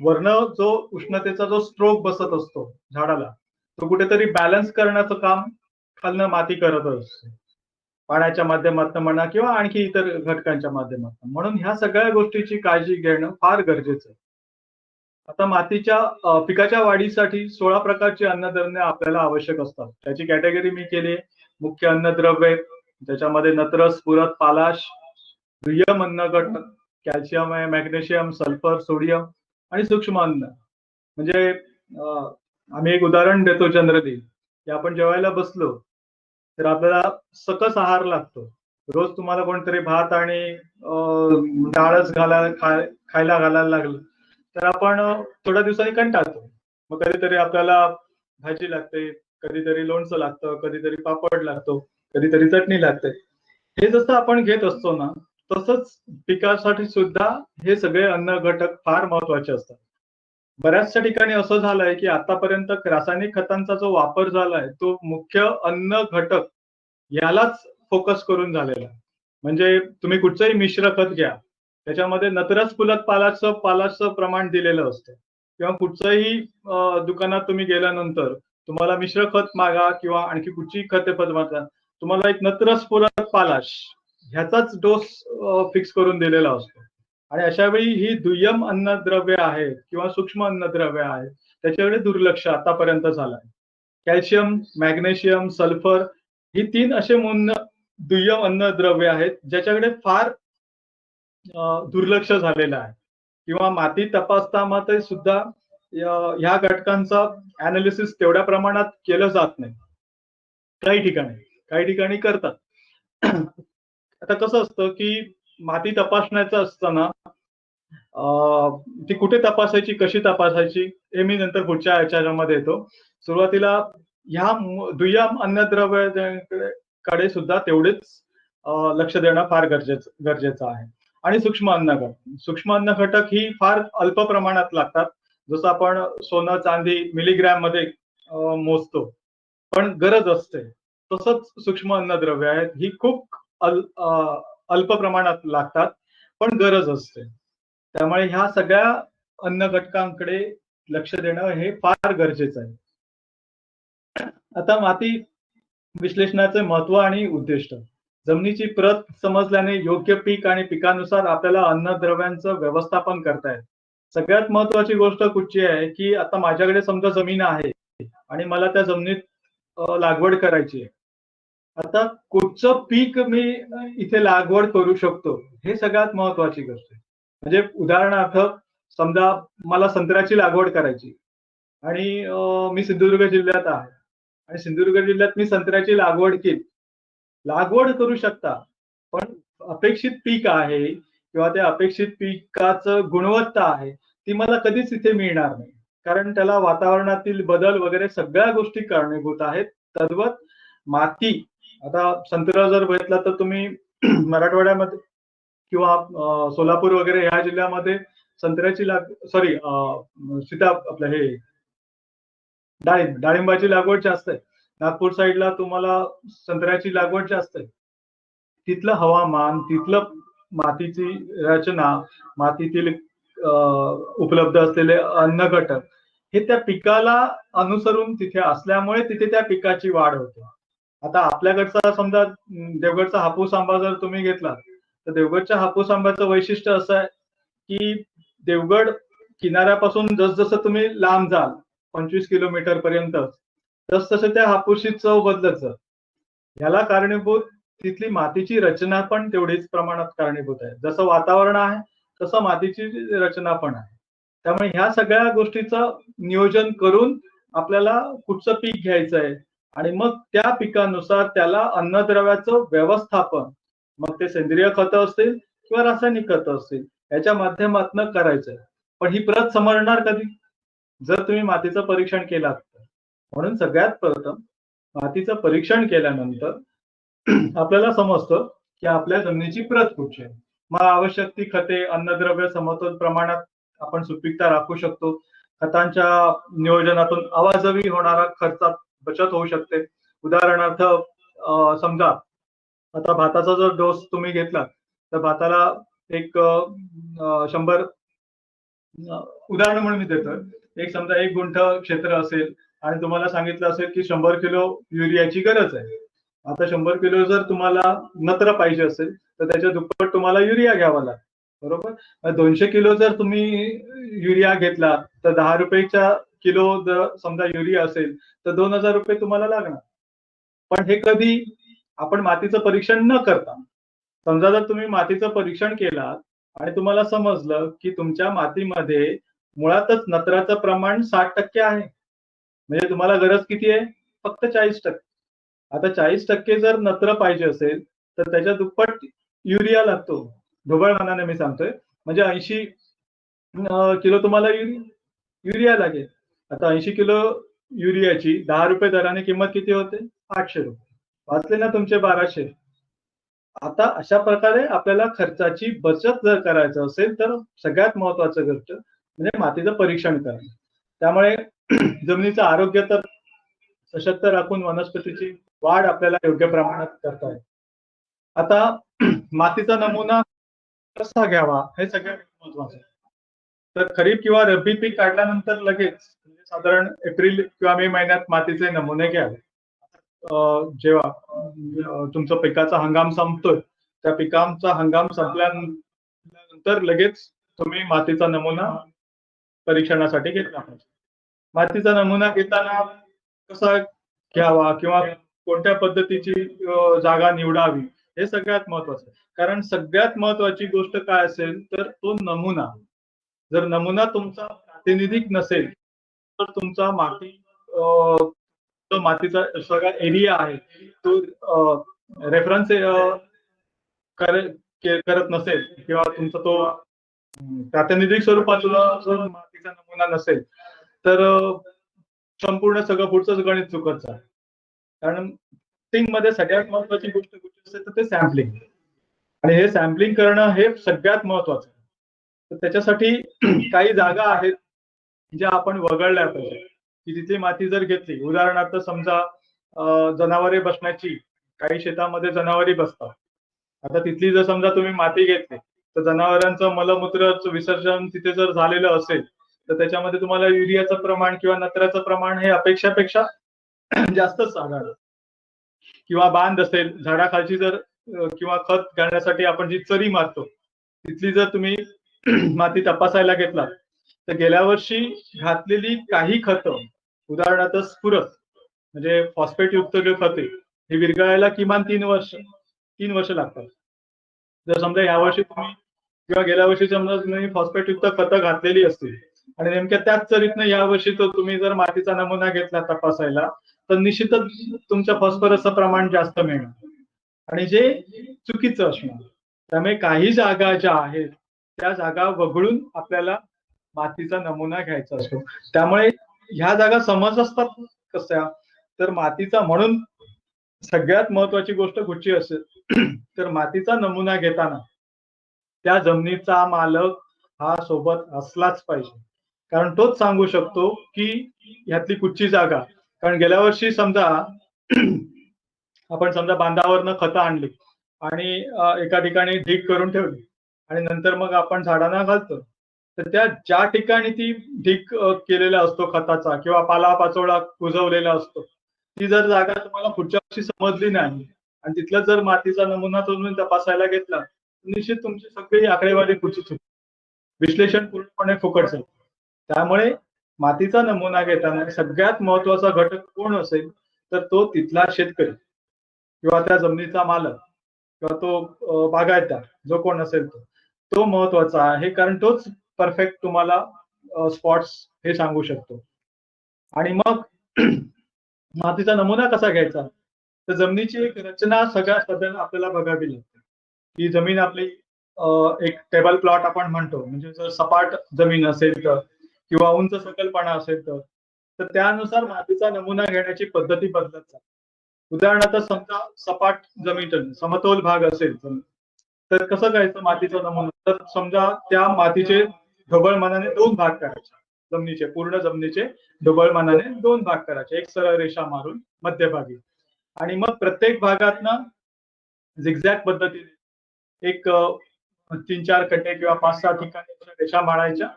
वर्ण जो उष्णतेचा जो स्ट्रोक बसत असतो झाडाला तो कुठेतरी बॅलन्स करण्याचं काम खालनं माती करत असते, पाण्याच्या माध्यमातून म्हणा किंवा आणखी इतर घटकांच्या माध्यमातून. म्हणून ह्या सगळ्या गोष्टीची काळजी घेणं फार गरजेचं आहे. आता मातीच्या पिकाच्या वाढीसाठी 16 प्रकारची अन्नद्रव्ये आपल्याला आवश्यक असतात. त्याची कॅटेगरी मी केली मुख्य अन्नद्रव्ये, त्याच्यामध्ये नत्र, स्फुरद, पालाश, दुय्यम अन्न घटक, कॅल्शियम आहे, मॅग्नेशियम, सल्फर, सोडियम आणि सूक्ष्म अन्न. म्हणजे आम्ही एक उदाहरण देतो जनरली की आपण जेवायला बसलो तर आपल्याला सकस आहार लागतो. रोज तुम्हाला कोणतरी भात आणि डाळच खायला घालायला लागलं तर आपण थोड्या दिवसांनी कंटाळतो. मग कधीतरी आपल्याला भाजी लागते, कधीतरी लोणचं लागतं, कधीतरी पापड लागतो, कधीतरी चटणी लागते. हे जसं आपण घेत असतो ना तसंच पिकासाठी सुद्धा हे सगळे अन्न घटक फार महत्वाचे असतात. बऱ्याचशा ठिकाणी असं झालंय की आतापर्यंत रासायनिक खतांचा जो वापर झालाय तो मुख्य अन्न घटक यालाच फोकस करून झालेला आहे. म्हणजे तुम्ही कुठचंही मिश्र खत घ्या त्याच्यामध्ये नत्रच फुलत पालाचं प्रमाण दिलेलं असतं किंवा कुठचंही दुकानात तुम्ही गेल्यानंतर तुम्हाला मिश्र खत मागा किंवा आणखी कुठची खते मागा, तुम्हाला एक नत्रच फुलत पालाश ह्याचाच डोस फिक्स करून दिलेला असतो. आणि अशा वेळी ही दुय्यम अन्नद्रव्य आहेत किंवा सूक्ष्म अन्नद्रव्य आहेत त्याच्याकडे दुर्लक्ष आतापर्यंत झालंय. कॅल्शियम, मॅग्नेशियम, सल्फर ही 3 असे दुय्यम अन्नद्रव्य आहेत ज्याच्याकडे फार दुर्लक्ष झालेलं आहे किंवा माती तपासताना सुद्धा ह्या घटकांचा अनालिसिस तेवढ्या प्रमाणात केलं जात नाही. काही ठिकाणी करतात. आता कसं असतं की माती तपासण्याचं असताना ती कुठे तपासायची, कशी तपासायची हे मी नंतर पुढच्या याच्यामध्ये येतो. सुरुवातीला ह्या दुय्यम अन्नद्रव्याकडे सुद्धा तेवढेच लक्ष देणं फार गरजेचं आहे. आणि सूक्ष्म अन्न घटक ही फार अल्प प्रमाणात लागतात. जसं आपण सोनं चांदी मिलीग्रॅम मध्ये मोजतो, पण गरज असते, तसंच सूक्ष्म अन्नद्रव्य आहेत ही खूप अल्प प्रमाणात लागतात, पण गरज असते. त्यामुळे ह्या सगळ्या अन्न घटकांकडे लक्ष देणं हे फार गरजेचं आहे. आता माती विश्लेषणाचे महत्व आणि उद्दिष्ट. जमिनीची प्रत समजल्याने योग्य पीक आणि पिकानुसार आपल्याला अन्नद्रव्यांचं व्यवस्थापन करता येतं. सगळ्यात महत्वाची गोष्ट कुठची आहे की आता माझ्याकडे समजा जमीन आहे आणि मला त्या जमिनीत लागवड करायची आहे. आता कुठचं पीक मी इथे लागवड करू शकतो हे सगळ्यात महत्वाची गोष्ट आहे. म्हणजे उदाहरणार्थ समजा मला संत्र्याची लागवड करायची आणि मी सिंधुदुर्ग जिल्ह्यात आहे आणि सिंधुदुर्ग जिल्ह्यात मी संत्र्याची लागवड केली. लागवड करू शकता, पण अपेक्षित पीक आहे किंवा त्या अपेक्षित पिकाचं गुणवत्ता आहे ती मला कधीच इथे मिळणार नाही. कारण त्याला वातावरणातील बदल वगैरे सगळ्या गोष्टी कारणीभूत आहेत. तद्वत माती, आता संत्रा जर बघितला तर तुम्ही मराठवाड्यामध्ये किंवा सोलापूर वगैरे ह्या जिल्ह्यामध्ये संत्र्याची सीता आपलं हे डाळिंबाची लागवड जास्त आहे. नागपूर साईडला तुम्हाला संत्र्याची लागवड जास्त आहे. तिथलं हवामान, तिथलं मातीची रचना, मातीतील उपलब्ध असलेले अन्न घटक हे त्या पिकाला अनुसरून तिथे असल्यामुळे तिथे त्या पिकाची वाढ होते. आता आपल्याकडचा समजा देवगडचा हापूस आंबा जर तुम्ही घेतला तर देवगडच्या हापूस आंब्याचं वैशिष्ट्य असं आहे की देवगड किनाऱ्यापासून जसजसं तुम्ही लांब जाल 25 किलोमीटर पर्यंत तसतसं त्या हापूसची चव बदलत जात. याला कारणीभूत तिथली मातीची रचना पण तेवढीच प्रमाणात कारणीभूत आहे. जसं वातावरण आहे तसं मातीची रचना पण आहे. त्यामुळे ह्या सगळ्या गोष्टीचं नियोजन करून आपल्याला कुठचं पीक घ्यायचं आहे आणि मग त्या पिकानुसार त्याला अन्नद्रव्याचं व्यवस्थापन, मग ते सेंद्रिय खतं असतील किंवा रासायनिक खतं असतील याच्या माध्यमातून करायचंय. पण ही प्रत समजणार कधी? जर तुम्ही मातीचं परीक्षण केलात तर. म्हणून सगळ्यात प्रथम मातीचं परीक्षण केल्यानंतर आपल्याला समजतं की आपल्या जमिनीची प्रत कुठची आहे. मग आवश्यक ती खते, अन्नद्रव्य समतोल प्रमाणात आपण सुपीकता राखू शकतो. खतांच्या नियोजनातून अवाजवी होणारा खर्चात बचत होऊ शकते. उदाहरणार्थ समजा आता भाताचा जर डोस तुम्ही घेतला तर भाताला एक 100 उदाहरण म्हणून मी देतोय. एक समजा 1 गुंठ क्षेत्र असेल आणि तुम्हाला सांगितलं असेल की 100 किलो युरियाची गरज आहे. आता 100 किलो जर तुम्हाला नत्र पाहिजे असेल तर त्याच्या दुप्पट तुम्हाला युरिया घ्यावा लागेल. बरोबर? 200 किलो जर तुम्ही युरिया घेतला तर 10 रुपयाच्या किलो जर समजा युरिया असेल तर 2000 रुपये तुम्हाला लागणार. पण हे कधी आपण मातीचं परीक्षण न करता. समजा जर तुम्ही मातीचं परीक्षण केलं आणि तुम्हाला समजलं की तुमच्या मातीमध्ये मुळातच नत्राचं प्रमाण 60% आहे. म्हणजे तुम्हाला गरज किती आहे? फक्त 40%. आता 40% जर नत्र पाहिजे असेल तर त्याच्या दुप्पट युरिया लागतो. ढोबळ मानाने मी सांगतोय. म्हणजे 80 किलो तुम्हाला युरिया लागेल. आता 80 किलो युरियाची 10 रुपये दराने किंमत किती होते? 800 रुपये. वाचले ना तुमचे 1200. आता अशा प्रकारे आपल्याला खर्चाची बचत जर करायचं असेल तर सगळ्यात महत्वाचं गोष्ट म्हणजे मातीचं परीक्षण करणं. त्यामुळे जमिनीचं आरोग्य तर सशक्त राखून वनस्पतीची वाढ आपल्याला योग्य प्रमाणात करता येते. आता मातीचा नमुना कसा घ्यावा हे सगळ्यात महत्वाचं आहे. तर खरीप किंवा रब्बी पीक काढल्यानंतर लगेच म्हणजे साधारण एप्रिल किंवा मे महिन्यात मातीचे नमुने घ्यावे. जेव्हा तुमचा पिकाचा हंगाम संपतोय त्या पिकांचा हंगाम संपल्यानंतर लगेच तुम्ही मातीचा नमुना परीक्षणासाठी घेतला पाहिजे. मातीचा नमुना घेताना कसा घ्यावा किंवा कोणत्या पद्धतीची जागा निवडावी हे सगळ्यात महत्वाचं आहे. कारण सगळ्यात महत्वाची गोष्ट काय असेल तर तो नमुना. जर नमुना तुमचा प्रातिनिधिक नसेल तर तुमचा तो मातीचा सगळा एरिया आहे तो रेफरन्स करत नसेल किंवा तुमचा तो प्रातिनिधिक स्वरूपातला जर मातीचा नमुना नसेल तर संपूर्ण सगळं पुढचंच गणित चुकत जाईल. कारण टेस्टिंग मध्ये सगळ्यात महत्वाची गोष्ट कुठली असेल तर ते सॅम्पलिंग. आणि हे सॅम्पलिंग करणं हे सगळ्यात महत्वाचं आहे. तर त्याच्यासाठी काही जागा आहेत ज्या आपण वगळल्या पाहिजे, की तिथली माती जर घेतली, उदाहरणार्थ समजा जनावरे बसण्याची, काही शेतामध्ये जनावरे बसतात. आता तिथली जर समजा तुम्ही माती घेतली, तर जनावरांचं मलमूत्र विसर्जन तिथे जर झालेलं असेल, तर त्याच्यामध्ये तुम्हाला युरियाचं प्रमाण किंवा नत्राचं प्रमाण हे अपेक्षापेक्षा जास्तच आढळलं. किंवा बांध असेल, झाडाखालची जर किंवा खत घालण्यासाठी आपण जी चरी मारतो, तिथली जर तुम्ही माती तपासायला घेतला, तर गेल्या वर्षी घातलेली काही खतं, उदाहरणार्थ स्फुरद म्हणजे फॉस्फेट युक्त जे खते, हे विरघळायला किमान 3 वर्ष लागतात. जर समजा यावर्षी तुम्ही किंवा गेल्या वर्षी समजा तुम्ही फॉस्फेट युक्त खतं घातलेली असतील आणि नेमक्या त्याच चरीतनं यावर्षी तो तुम्ही जर मातीचा नमुना घेतला तपासायला, तर निश्चितच तुमच्या फॉस्फरसचं प्रमाण जास्त मिळणार आणि जे चुकीचं असणार. त्यामुळे काही जागा ज्या आहेत त्या जागा वगळून आपल्याला मातीचा नमुना घ्यायचा असतो. त्यामुळे ह्या जागा समज असतात कशा, तर मातीचा म्हणून सगळ्यात महत्वाची गोष्ट कुठची असेल तर मातीचा नमुना घेताना त्या जमिनीचा मालक हा सोबत असलाच पाहिजे, कारण तोच सांगू शकतो की ह्यातली कुठची जागा. कारण गेल्या वर्षी समजा आपण समजा बांधावरनं खतं आणली आणि एका ठिकाणी ढीग करून ठेवली आणि नंतर मग आपण झाडांना घालतो, तर त्या ज्या ठिकाणी ती ढीग केलेला असतो खताचा किंवा पालापाचोळा कुजवलेला असतो, ती जर जागा तुम्हाला पुढच्या वर्षी समजली नाही आणि तिथला जर मातीचा नमुना तुम्ही तपासायला घेतला, निश्चित तुमची सगळी आकडेवारी कुठची चुक, विश्लेषण पूर्णपणे फुकट जाईल. त्यामुळे मातीचा नमुना घेताना सगळ्यात महत्वाचा घटक कोण असेल, तर तो तिथला शेतकरी किंवा त्या जमिनीचा मालक किंवा तो बागायतदार जो कोण असेल तो महत्वाचा आहे, कारण तोच परफेक्ट तुम्हाला स्पॉट्स हे सांगू शकतो. आणि मग मातीचा नमुना कसा घ्यायचा, तर जमिनीची एक रचना सगळ्यात पहिल्यांदा आपल्याला बघावी लागते. ही जमीन आपली एक टेबल प्लॉट आपण म्हणतो, म्हणजे जर सपाट जमीन असेल तर किंवा उंच सकलपणा असेल तर त्यानुसार मातीचा नमुना घेण्याची पद्धती बदलत जाते. उदाहरणार्थ समजा सपाट जमीन समतोल भाग असेल तर कसं घ्यायचं मातीचा नमुना, तर समजा त्या मातीचे ढोबळमानाने 2 भाग करायचे, पूर्ण जमिनीचे ढोबळमानाने 2 भाग करायचे, एक सरळ रेषा मारून मध्यभागी, आणि मग प्रत्येक भागातनं झिगझॅग पद्धतीने एक 3-4 खड्डे किंवा 5-6 ठिकाणी रेषा मारायच्या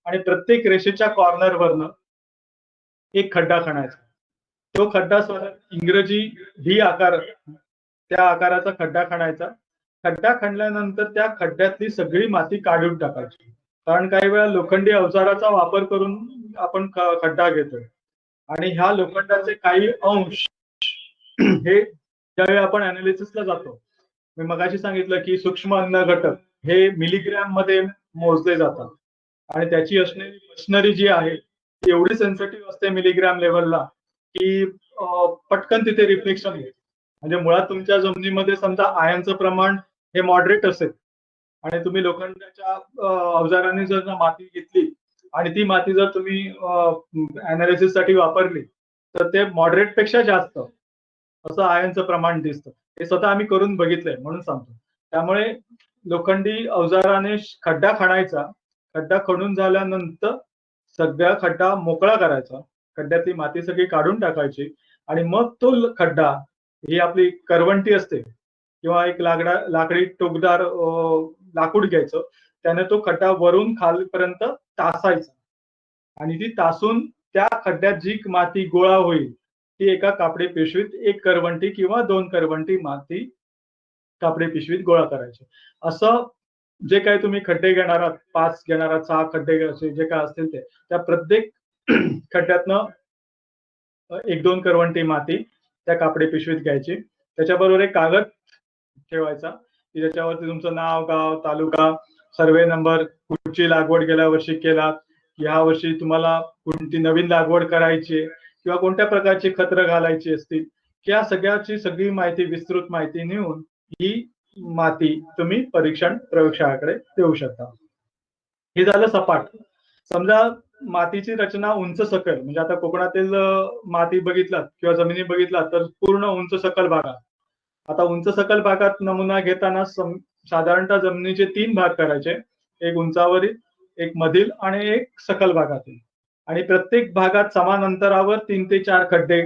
आणि प्रत्येक रेषेच्या कॉर्नरवरनं एक खड्डा खणायचा. तो खड्डा इंग्रजी व्ही आकार, त्या आकाराचा खड्डा खणायचा. खड्डा खणल्यानंतर त्या खड्ड्यातली सगळी माती काढून टाकायची, कारण काही वेळा लोखंडी अवजाराचा वापर करून आपण खड्डा घेतोय आणि ह्या लोखंडाचे काही अंश हे ज्यावेळी आपण अनालिसिसला जातो, मी मगाशी सांगितलं की सूक्ष्म अन्न घटक हे मिलीग्रॅम मध्ये मोजले जातात आणि त्याची असणारी मशिनरी जी आहे ती एवढी सेन्सिटिव्ह असते मिलीग्रॅम लेवलला की पटकन तिथे रिफ्लेक्शन होईल. म्हणजे मुळात तुमच्या जमिनीमध्ये समजा आयनचं प्रमाण हे मॉडरेट असेल आणि तुम्ही लोखंडाच्या अवजारांनी जर माती घेतली आणि ती माती जर तुम्ही अनालिसिस साठी वापरली, तर ते मॉडरेट पेक्षा जास्त असं आयनचं प्रमाण दिसतं. हे स्वतः आम्ही करून बघितलंय म्हणून सांगतो. त्यामुळे लोखंडी अवजाराने खड्डा खणायचा, खड्डा खणून झाल्यानंतर सगळा खड्डा मोकळा करायचा, खड्ड्यातली माती सगळी काढून टाकायची आणि मग तो खड्डा, ही आपली करवंटी असते किंवा एक लाकडी टोकदार लाकूड घ्यायचं, त्याने तो खड्डा वरून खालपर्यंत तासायचा आणि ती तासून त्या खड्ड्यात जी माती गोळा होईल ती एका कापडी पिशवीत 1 करवंटी किंवा 2 करवंटी माती कापडी पिशवीत गोळा करायची. असं जे काही तुम्ही खड्डे घेणार आहात, 5 घेणार आहात, 6 खड्डे जे काय असतील ते, त्या प्रत्येक खड्ड्यातनं 1-2 करवंटी माती त्या कापडी पिशवीत घ्यायची. त्याच्याबरोबर एक कागद ठेवायचा की ज्याच्यावरती तुमचं नाव, गाव, तालुका, सर्वे नंबर, कुठची लागवड गेल्या वर्षी केलात, या वर्षी तुम्हाला कोणती नवीन लागवड करायची किंवा कोणत्या प्रकारची खतं घालायची असतील, या सगळ्याची सगळी माहिती, विस्तृत माहिती नेऊन ही माती तुम्ही परीक्षण प्रयोगशाळेकडे देऊ शकता. हे झालं सपाट. समजा मातीची रचना उंच सकल, म्हणजे आता कोकणातील माती बघितलात किंवा जमिनी बघितलात तर पूर्ण उंच सकल भागात. आता उंच सकल भागात नमुना घेताना साधारणतः जमिनीचे 3 भाग करायचे, एक उंचावरील, एक मधील आणि एक सकल भागातील. आणि प्रत्येक भागात समान अंतरावर 3 ते 4 खड्डे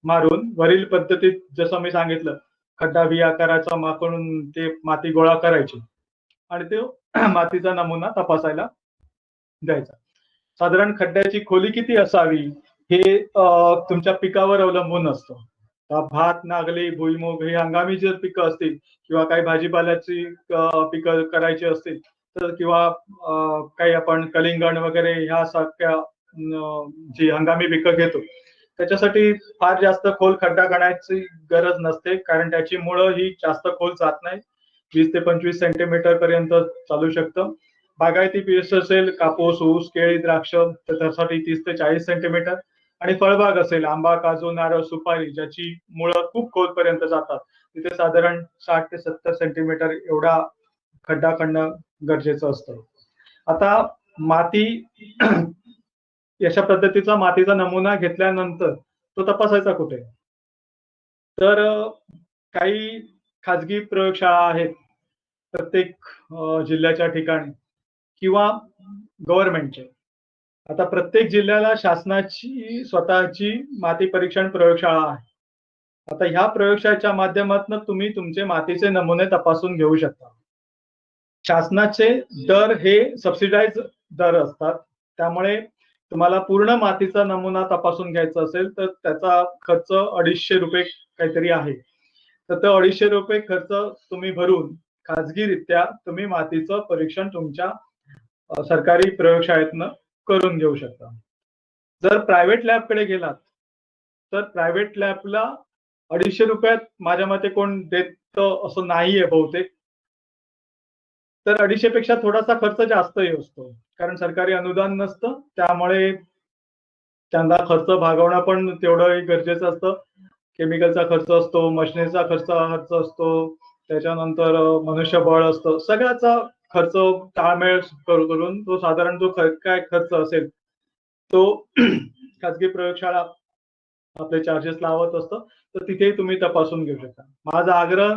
मारून वरील पद्धतीत जसं मी सांगितलं खड्डा व्ही आकाराचा माकून ते माती गोळा करायची आणि तो मातीचा नमुना तपासायला द्यायचा. साधारण खड्ड्याची खोली किती असावी हे तुमच्या पिकावर अवलंबून असतं. भात, नागली, भुईमूग ही हंगामी जर पिकं असतील किंवा काही भाजीपाल्याची पिकं करायची असतील तर किंवा काही आपण कलिंगण वगैरे ह्या सारख्या जी हंगामी पिकं घेतो त्याच्यासाठी फार जास्त खोल खड्डा करण्याची गरज नसते कारण त्याची मुळं ही जास्त खोल जात नाही. 20 ते 25 सेंटीमीटर पर्यंत चालू शकतं. बागायती पीक असेल कापूस, ऊस, केळी, द्राक्ष तर त्यासाठी 30 ते 40 सेंटीमीटर आणि फळबाग असेल आंबा, काजू, नारळ, सुपारी ज्याची मुळं खूप खोलपर्यंत जातात तिथे साधारण 60 ते 70 सेंटीमीटर एवढा खड्डा खणणं गरजेचं असतं. आता माती अशा पद्धतीचा मातीचा नमुना घेतल्यानंतर तो तपासायचा कुठे? तर काही खाजगी प्रयोगशाळा आहेत प्रत्येक जिल्ह्याच्या ठिकाणी किंवा गव्हर्नमेंटचे. आता प्रत्येक जिल्ह्याला शासनाची स्वतःची माती परीक्षण प्रयोगशाळा आहे. आता ह्या प्रयोगशाळेच्या माध्यमातून तुम्ही तुमचे मातीचे नमुने तपासून घेऊ शकता. शासनाचे दर हे सबसिडाइज दर असतात. त्यामुळे तुम्हाला पूर्ण मातीचा नमुना तपासून घ्यायचा असेल तर त्याचा खर्च ₹250 काहीतरी आहे. तर तो ₹250 खर्च तुम्ही भरून खाजगीरित्या तुम्ही मातीचं परीक्षण तुमच्या सरकारी प्रयोगशाळेतनं करून घेऊ शकता. जर प्रायव्हेट लॅबकडे गेलात तर प्रायव्हेट लॅबला ₹250 माझ्या मते कोण देतं असं नाहीये बहुतेक. तर 250 पेक्षा थोडासा खर्च जास्तही असतो. कारण सरकारी अनुदान नसतं त्यामुळे त्यांना खर्च भागवणं पण तेवढं गरजेचं असतं. केमिकलचा खर्च असतो, मशिनरीचा खर्च असतो, त्याच्यानंतर मनुष्यबळ असतं. सगळ्याचा खर्च ताळमेळ करून तो साधारण जो काय खर्च असेल तो खाजगी प्रयोगशाळा आपले चार्जेस लावत असतं. तर तिथेही तुम्ही तपासून घेऊ शकता. माझा आग्रह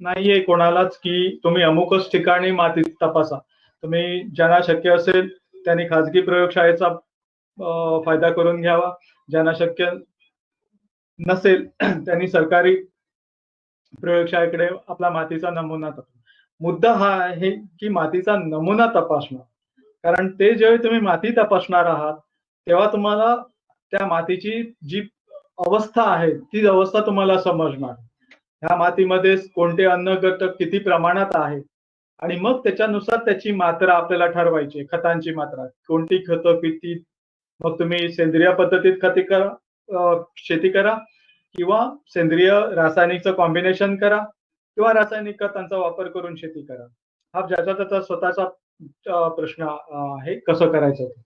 नाहीये कोणालाच की तुम्ही अमुकच ठिकाणी माती तपासा. तुम्ही ज्यांना शक्य असेल त्यांनी खाजगी प्रयोगशाळेचा फायदा करून घ्यावा. ज्यांना शक्य नसेल त्यांनी सरकारी प्रयोगशाळेकडे आपला मातीचा नमुना मुद्दा हा आहे की मातीचा नमुना तपासणं. कारण ते जेव्हा तुम्ही माती तपासणार आहात तेव्हा तुम्हाला त्या मातीची जी अवस्था आहे ती अवस्था तुम्हाला समजणार. ह्या मातीमध्ये कोणते अन्न घटक किती प्रमाणात आहे आणि मग त्याच्यानुसार त्याची मात्रा आपल्याला ठरवायची खतांची मात्रा कोणती खतं किती. मग तुम्ही सेंद्रिय पद्धतीत शेती करा किंवा सेंद्रिय रासायनिकचं कॉम्बिनेशन करा किंवा रासायनिक खतांचा वापर करून शेती करा. हा ज्याचा त्याचा स्वतःचा प्रश्न आहे कसं करायचं ते.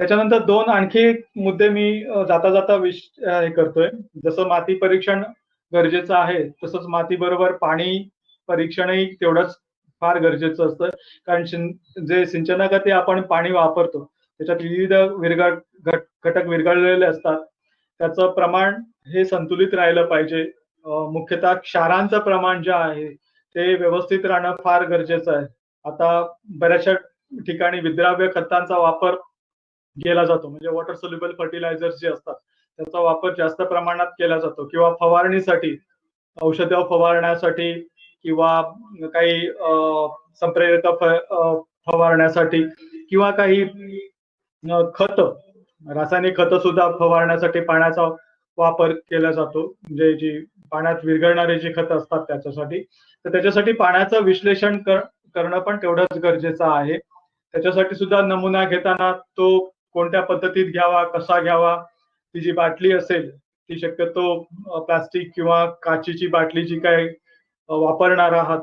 त्याच्यानंतर 2 आणखी एक मुद्दे मी जाता जाता हे करतोय. जसं माती परीक्षण गरजेचं आहे तसंच माती बरोबर पाणी परीक्षणही तेवढंच फार गरजेचं असतं. कारण जे सिंचनाकरता आपण पाणी वापरतो त्याच्यात विविध घटक विरघळलेले असतात. त्याचं प्रमाण हे संतुलित राहिलं पाहिजे. मुख्यतः क्षारांचं प्रमाण जे आहे ते व्यवस्थित राहणं फार गरजेचं आहे. आता बऱ्याचशा ठिकाणी विद्राव्य खतांचा वापर केला जातो म्हणजे वॉटर सोल्युबल फर्टिलायझर्स जे असतात त्याचा वापर जास्त प्रमाणात केला जातो किंवा फवारणीसाठी औषधं फवारण्यासाठी किंवा काही संप्रेरक फवारण्यासाठी किंवा काही खत रासायनिक खतं सुद्धा फवारण्यासाठी पाण्याचा वापर केला जातो. म्हणजे जी पाण्यात विरघळणारी जी खतं असतात त्याच्यासाठी. तर त्याच्यासाठी पाण्याचं विश्लेषण करणं पण तेवढंच गरजेचं आहे. त्याच्यासाठी सुद्धा नमुना घेताना तो कोणत्या पद्धतीत घ्यावा, कसा घ्यावा, ती जी बाटली असेल ती शक्यतो प्लास्टिक किंवा काचेची बाटली जी काय वापरणार आहात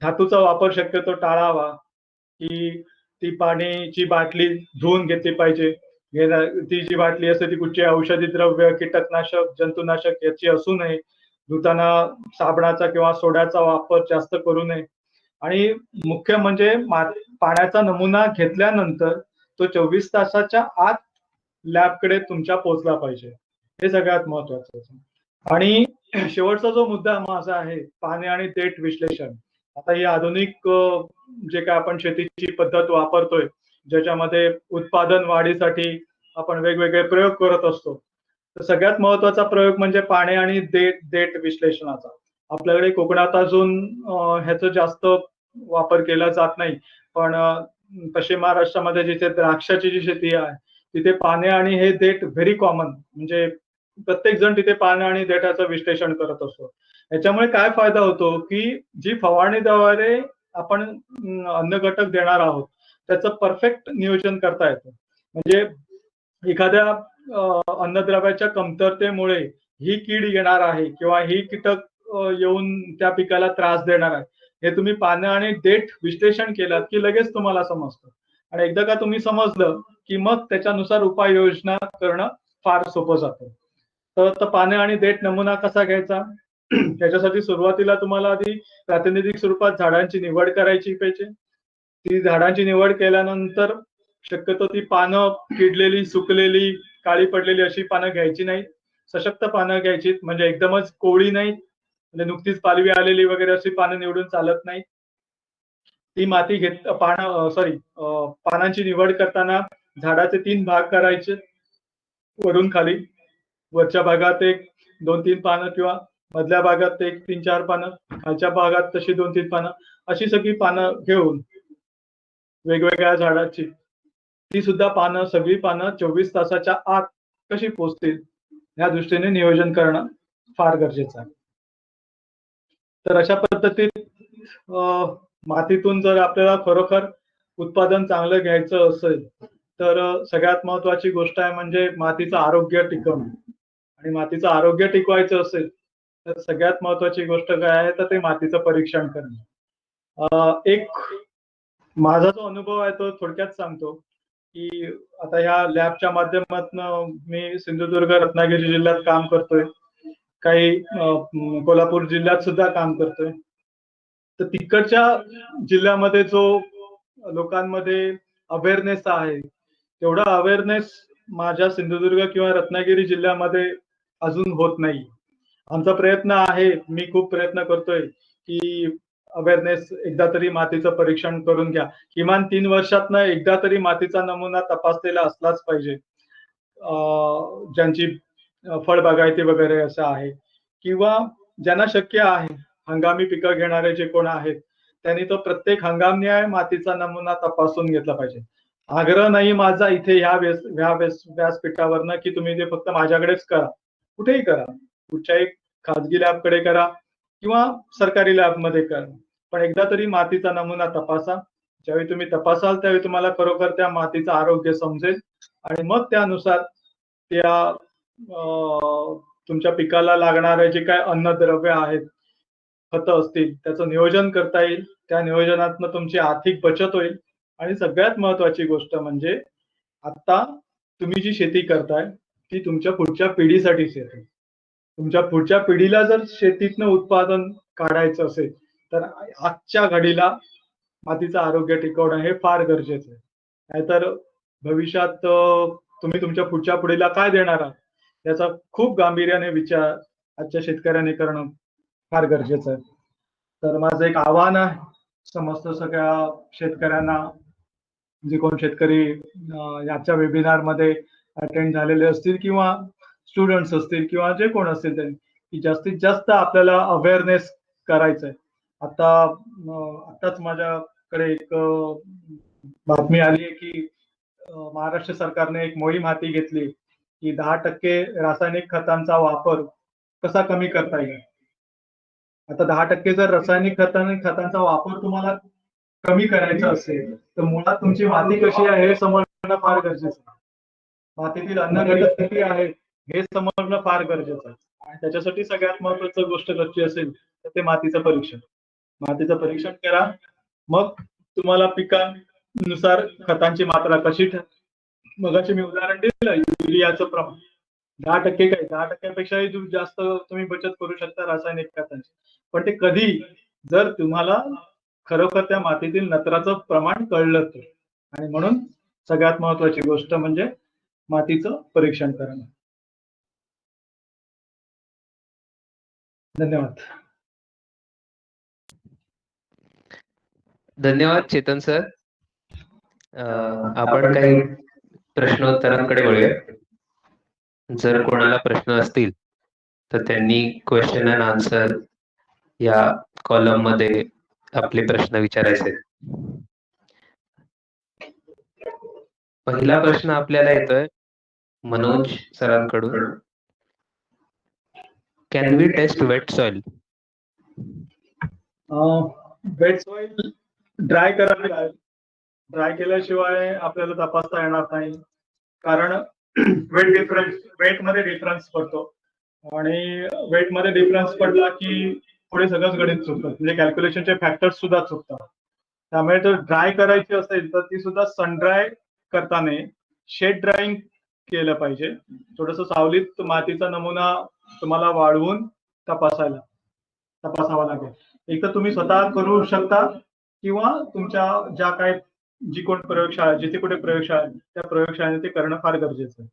धातूचा वापर शक्यतो टाळावा. की ती पाण्याची बाटली धुवून घेतली पाहिजे. ती जी बाटली असते ती कुठची औषधी द्रव्य, कीटकनाशक, जंतुनाशक याची असू नये. धुताना साबणाचा किंवा सोड्याचा वापर जास्त करू नये. आणि मुख्य म्हणजे पाण्याचा नमुना घेतल्यानंतर तो 24 तासाच्या आत लॅबकडे तुमच्या पोहोचला पाहिजे. हे सगळ्यात महत्वाचं. आणि शेवटचा जो मुद्दा माझा आहे पाणी आणि देठ विश्लेषण. आता ही आधुनिक जे काय आपण शेतीची पद्धत वापरतोय ज्याच्यामध्ये उत्पादन वाढीसाठी आपण वेगवेगळे प्रयोग करत असतो. तर सगळ्यात महत्वाचा प्रयोग म्हणजे पाणी आणि देठ विश्लेषणाचा. आपल्याकडे कोकणात अजून ह्याचा जास्त वापर केला जात नाही, पण पश्चिम महाराष्ट्रामध्ये जिथे द्राक्षाची जी शेती आहे तिथे पाने आणि हे देठ व्हेरी कॉमन, म्हणजे प्रत्येक जण तिथे पाने आणि देठाचं विश्लेषण करत असतो. याच्यामुळे काय फायदा होतो की जी फवारणीद्वारे आपण अन्न घटक देणार आहोत त्याचं परफेक्ट नियोजन करता येतं. म्हणजे एखाद्या अन्नद्रव्याच्या कमतरतेमुळे ही कीड येणार आहे किंवा ही कीटक येऊन त्या पिकाला त्रास देणार आहे, हे तुम्ही पानं आणि देठ विश्लेषण केलं की लगेच तुम्हाला समजतं. आणि एकदा का तुम्ही समजलं की मग त्याच्यानुसार उपाययोजना करणं फार सोपं जातं. तर पाने आणि देठ नमुना कसा घ्यायचा त्याच्यासाठी सुरुवातीला तुम्हाला आधी प्रातिनिधिक स्वरूपात झाडांची निवड करायची पाहिजे. ती झाडांची निवड केल्यानंतर शक्यतो ती पानं किडलेली, सुकलेली, काळी पडलेली अशी पानं घ्यायची नाही. सशक्त पानं घ्यायची, म्हणजे एकदमच कोवळी नाही, म्हणजे नुकतीच पालवी आलेली वगैरे अशी पानं निवडून चालत नाही. ती माती पानांची निवड करताना झाडाचे 3 भाग करायचे, वरून खाली. वरच्या भागात एक 2-3 पानं किंवा मधल्या भागात एक 3-4 पानं, खालच्या भागात तशी 2-3 पानं, अशी सगळी पानं घेऊन वेगवेगळ्या झाडाची ती सुद्धा पानं, सगळी पानं 24 तासाच्या आत कशी पोचतील या दृष्टीने नियोजन करणं फार गरजेचं आहे. तर अशा पद्धतीत मातीतून जर आपल्याला खरोखर उत्पादन चांगलं घ्यायचं असेल तर सगळ्यात महत्वाची गोष्ट आहे म्हणजे मातीचं आरोग्य टिकवणं. आणि मातीचं आरोग्य टिकवायचं असेल तर सगळ्यात महत्वाची गोष्ट काय आहे तर ते मातीचं परीक्षण करणं. एक माझा जो अनुभव आहे तो थोडक्यात सांगतो की आता ह्या लॅबच्या माध्यमातून मी सिंधुदुर्ग, रत्नागिरी जिल्ह्यात काम करतोय, काही कोल्हापूर जिल्ह्यात सुद्धा काम करतोय. तर तिकडच्या जिल्ह्यामध्ये जो लोकांमध्ये अवेअरनेस आहे तेवढा अवेअरनेस माझ्या सिंधुदुर्ग किंवा रत्नागिरी जिल्ह्यामध्ये अजून होत नाही. आमचा प्रयत्न आहे, मी खूप प्रयत्न करतोय की अवेअरनेस एकदा तरी मातीचं परीक्षण करून घ्या. किमान 3 वर्षातनं एकदा तरी मातीचा नमुना तपासलेला असलाच पाहिजे. ज्यांची फळबागायती वगैरे असं आहे किंवा ज्यांना शक्य आहे हंगामी पिकं घेणारे जे कोण आहेत त्यांनी तो प्रत्येक हंगामन्याय मातीचा नमुना तपासून घेतला पाहिजे. आग्रह नाही माझा इथे ह्या व्यासपीठावरनं की तुम्ही ते फक्त माझ्याकडेच करा, कुठेही करा, कुठच्याही खाजगी लॅबकडे करा किंवा सरकारी लॅबमध्ये करा, पण एकदा तरी मातीचा नमुना तपासा. ज्यावेळी तुम्ही तपासाल त्यावेळी तुम्हाला खरोखर त्या मातीचं आरोग्य समजेल आणि मग त्यानुसार त्या तुमच्या पिकाला लागणारे जे काय अन्नद्रव्य आहेत, खतं असतील, त्याचं नियोजन करता येईल. त्या नियोजनातनं तुमची आर्थिक बचत होईल आणि सगळ्यात महत्वाची गोष्ट म्हणजे आता तुम्ही जी शेती करताय ती तुमच्या पुढच्या पिढीसाठीच येते. तुमच्या पुढच्या पिढीला जर शेतीतनं उत्पादन काढायचं असेल तर आजच्या घडीला मातीचं आरोग्य टिकवणं हे फार गरजेचं आहे. नाहीतर भविष्यात तुम्ही तुमच्या पुढच्या पिढीला काय देणार आहात याचा खूप गांभीर्याने विचार आजच्या शेतकऱ्यांनी करणं फार गरजेचं आहे. तर माझं एक आव्हान आहे समस्त सगळ्या शेतकऱ्यांना, जे कोण शेतकरी याच्या वेबिनार मध्ये अटेंड झालेले असतील किंवा स्टुडंट्स असतील किंवा जे कोण असतील त्यांनी, की जास्तीत जास्त आपल्याला अवेअरनेस करायचंय. आताच माझ्याकडे एक बातमी आली आहे की महाराष्ट्र सरकारने एक मोहीम हाती घेतली की 10% रासायनिक खतांचा वापर कसा कमी करता येईल. आता 10% जर रासायनिक खतांचा वापर तुम्हाला कमी करायचा असेल तर मुळात तुमची माती कशी आहे हे समजणं फार गरजेचं आहे. मातीतील अन्न घटक किती आहे हे समजणं फार गरजेचं आहे. आणि त्याच्यासाठी सगळ्यात महत्वाची गोष्ट करायची असेल तर ते मातीचं परीक्षण. मातीचं परीक्षण करा, मग तुम्हाला पिकानुसार खतांची मात्रा कशी मगाशी मी उदाहरण दिलं युरियाचं प्रमाण 10% काय 10%पेक्षाही जास्त तुम्ही बचत करू शकता रासायनिक खतांची. पण ते कधी जर तुम्हाला खरोखर त्या मातीतील नत्राचं प्रमाण कळलं तर. आणि म्हणून सगळ्यात महत्वाची गोष्ट म्हणजे मातीचं परीक्षण करणं. धन्यवाद. धन्यवाद चेतन सर. आपण काही प्रश्नोत्तरांकडे वळूया. जर कोणाला प्रश्न असतील तर त्यांनी क्वेश्चन अँड आन्सर या कॉलम मध्ये आपले प्रश्न विचारायचे. पहिला प्रश्न आपल्याला येतोय मनोज सरांकडून. Can we test wet soil? Wet soil dry करावी लागेल. ड्राय केल्याशिवाय आपल्याला तपासता येणार नाही, कारण वेट मध्ये डिफरन्स पडतो आणि वेट मध्ये डिफरन्स पडला की पुढे सगळंच गणित चुकतं, म्हणजे कॅल्क्युलेशनचे फॅक्टर्स सुद्धा चुकतात. त्यामुळे जर ड्राय करायची असेल तर ती सुद्धा सन ड्राय करताना शेड ड्राईंग केलं पाहिजे. थोडस सावलीत मातीचा नमुना तुम्हाला वाढवून तपासावा लागेल. एक तर तुम्ही स्वतः करू शकता किंवा तुमच्या ज्या काही जी कोण प्रयोगशाळा, जिथे कुठे प्रयोगशाळा आहे त्या प्रयोगशाळेने ते करणं फार गरजेचं आहे.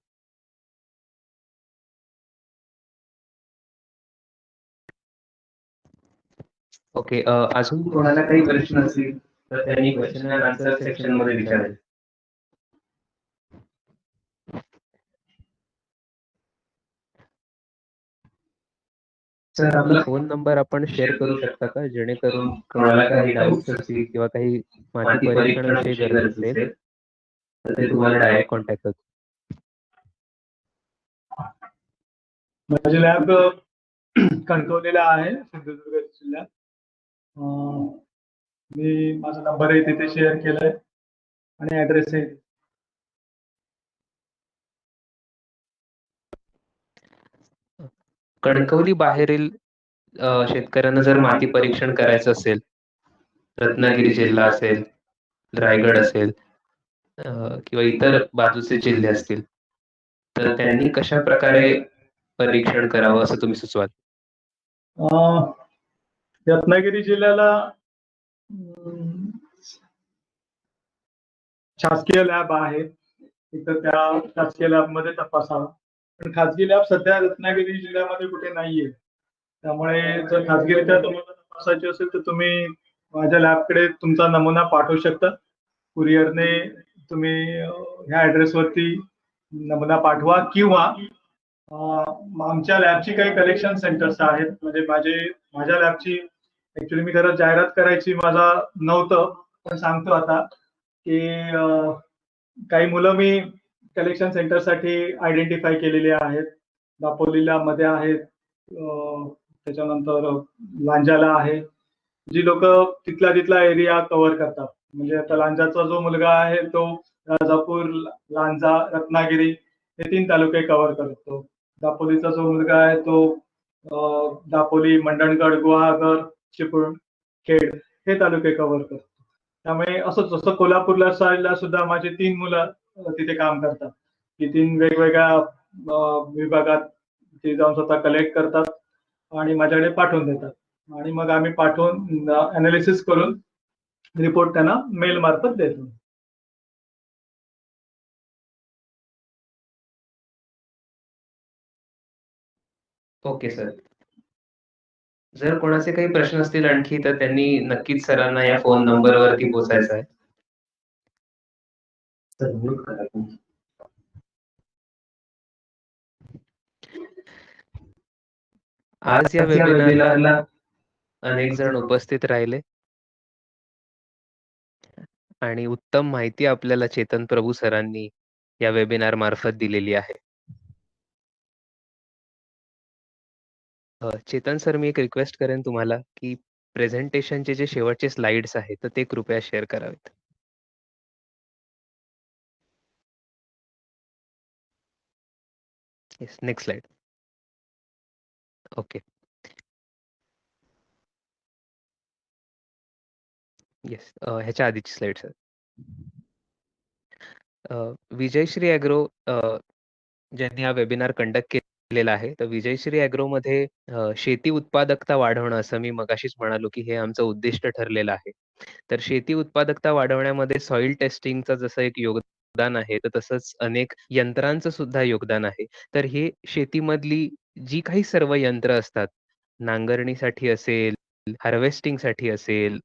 ओके, अजून कोणाला काही प्रश्न असतील तर त्यांनी क्वेश्चन अँड आन्सर सेक्शन मध्ये विचारायचे. सर, आपला फोन नंबर आपण शेअर करू शकता का, जेणेकरून कोणाला काही डाऊट्स असतील किंवा काही माती परीक्षणाविषयी गरज असेल तर ते तुम्हाला डायरेक्ट कॉन्टॅक्ट करतो. माझे लॅब कणकवलीला आहे, सिंधुदुर्ग जिल्ह्यात. मी माझा नंबर आहे तिथे शेअर केलाय आणि ऍड्रेस आहे. कणकवली बाहेरील शेतकऱ्यांना जर माती परीक्षण करायचं असेल, रत्नागिरी जिल्हा असेल, रायगड असेल किंवा इतर बाजूचे जिल्हे असतील, तर त्यांनी कशा प्रकारे परीक्षण करावं असं तुम्ही सुचवाल? रत्नागिरी जिल्ह्याला शासकीय लॅब आहे, तिथं त्या शासकीय लॅब मध्ये तपासावा. पण खाजगी लॅब सध्या रत्नागिरी जिल्ह्यामध्ये कुठे नाहीये, त्यामुळे जर खाजगीरित्या तुम्हाला तपासायची असेल तर तुम्ही माझ्या लॅबकडे तुमचा नमुना पाठवू शकता. कुरिअरने तुम्ही ह्या ऍड्रेसवरती नमुना पाठवा किंवा आमच्या लॅबची काही कलेक्शन सेंटर्स आहेत. म्हणजे माझ्या लॅबची ऍक्च्युली मी खरं जाहिरात करायची माझा नव्हतं, पण सांगतो आता की काही मुलं मी कलेक्शन सेंटरसाठी आयडेंटिफाय केलेली आहेत. दापोलीला मध्ये आहेत, त्याच्यानंतर लांजाला आहे. जी लोक तिथला एरिया कव्हर करतात. म्हणजे आता लांजाचा जो मुलगा आहे तो राजापूर, लांजा, रत्नागिरी हे 3 तालुके कव्हर करतो. दापोलीचा जो मुलगा आहे तो दापोली, मंडणगड, गुहागर, चिपळूण, खेड हे तालुके कव्हर करतो. त्यामुळे असंच जसं कोल्हापूरला साईडला सुद्धा माझी 3 मुलं तिथे काम करतात. ती 3 वेगवेगळ्या विभागात ते जाऊन स्वतः कलेक्ट करतात आणि माझ्याकडे पाठवून देतात आणि मग आम्ही पाठवून अनालिसिस करून रिपोर्ट त्यांना मेल मार्फत देतो. Okay sir. जर कोणाचे काही प्रश्न असतील आणखी तर त्यांनी नक्कीच सरांना या फोन नंबरवरती पोहोचायचं आहे. आज या वेबिनारला अनेक जण उपस्थित राहिले आणि उत्तम माहिती आपल्याला चेतन प्रभू सरांनी या वेबिनार मार्फत दिलेली आहे. चेतन सर, मी एक रिक्वेस्ट करेन तुम्हाला की प्रेझेंटेशनचे जे शेवटचे स्लाइड्स आहेत तर ते कृपया शेअर करावेत. Yes, next slide. Okay, yes, ह्याच्या आधीची स्लाइड सर. विजयश्री ॲग्रो ज्यांनी हा वेबिनार कंडक्ट केलेला आहे, तर विजयश्री ॲग्रोमध्ये शेती उत्पादकता वाढवणं, असं मी मगाशीच म्हणालो की हे आमचं उद्दिष्ट ठरलेलं आहे. तर शेती उत्पादकता वाढवण्यामध्ये सॉइल टेस्टिंगचं जसं एक योगदान आहे, तर तसंच अनेक यंत्रांचं सुद्धा योगदान आहे. तर हे शेतीमधली जी काही सर्व यंत्र असतात, नांगरणीसाठी असेल, हार्वेस्टिंगसाठी असेल,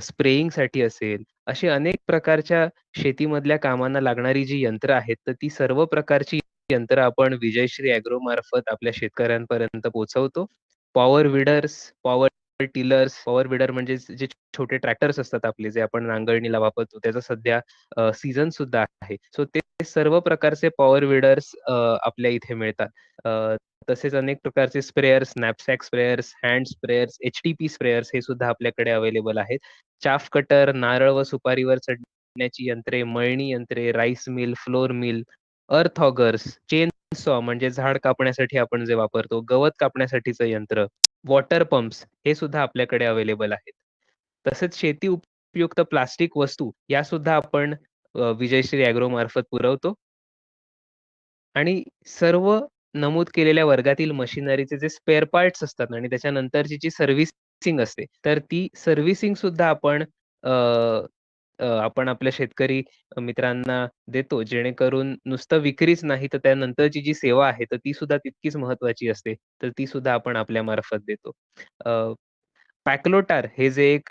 स्प्रेइंगसाठी असेल, अशी अनेक प्रकारच्या शेतीमधल्या कामांना लागणारी जी यंत्र आहेत, तर ती सर्व प्रकारची यंत्र आपण विजयश्री ॲग्रो मार्फत आपल्या शेतकऱ्यांपर्यंत पोहोचवतो. Power weeders, power tillers, power weeder म्हणजे जे छोटे ट्रॅक्टर्स असतात आपले, जे आपण नांगरणीला वापरतो, त्याचा सध्या सीझन सुद्धा आहे. सो ते सर्व प्रकारचे पॉवर विडर्स आपल्या इथे मिळतात. तसेच अनेक प्रकारचे sprayers, नॅपसॅक sprayers, hand sprayers, H-T-P sprayers हे सुद्धा आपल्याकडे अवेलेबल आहेत. चाफ कटर, नारळ व सुपारीवर चढण्याची यंत्रे, मळणी यंत्रे, राईस मिल, फ्लोर मिल, अर्थ ऑगर्स, चेन सॉ म्हणजे झाड कापण्यासाठी आपण जे वापरतो, गवत कापण्यासाठीचं यंत्र, वॉटर पंप्स हे सुद्धा आपल्याकडे अवेलेबल आहेत. तसेच शेती उपयुक्त प्लास्टिक वस्तू या सुद्धा आपण विजयश्री ॲग्रो मार्फत पुरवतो. आणि सर्व नमूद केलेल्या वर्गातील मशिनरीचे जे स्पेअर पार्ट्स असतात आणि त्याच्यानंतरची जी सर्व्हिसिंग असते, तर ती सर्व्हिसिंग सुद्धा आपण अ, अ, आपण आपल्या शेतकरी मित्रांना देतो. जेणेकरून नुसतं विक्रीच नाही, तर त्यानंतरची जी सेवा आहे, तर ती सुद्धा तितकीच महत्त्वाची असते. तर ती सुद्धा आपण आपल्यामार्फत देतो. पॅक्लोटार हे जे एक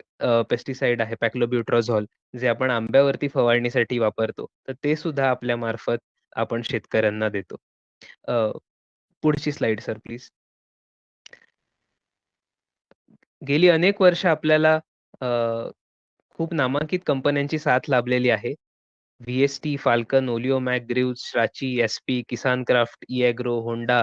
पेस्टिसाइड आहे, पॅक्लोब्युट्राझॉल जे आपण आंब्यावरती फवारणीसाठी वापरतो, तर ते सुद्धा आपल्यामार्फत आपण शेतकऱ्यांना देतो. अ, पुढची स्लाईड सर प्लीज. गेली अनेक वर्ष आपल्याला अ, खूप नामांकित कंपन्यांची साथ लाभलेली आहे. व्ही-एस-टी, फाल्कन, ओलिओमॅक, ग्रीव्हज, राची, S P, Kisan Kraft, E Agro, Honda,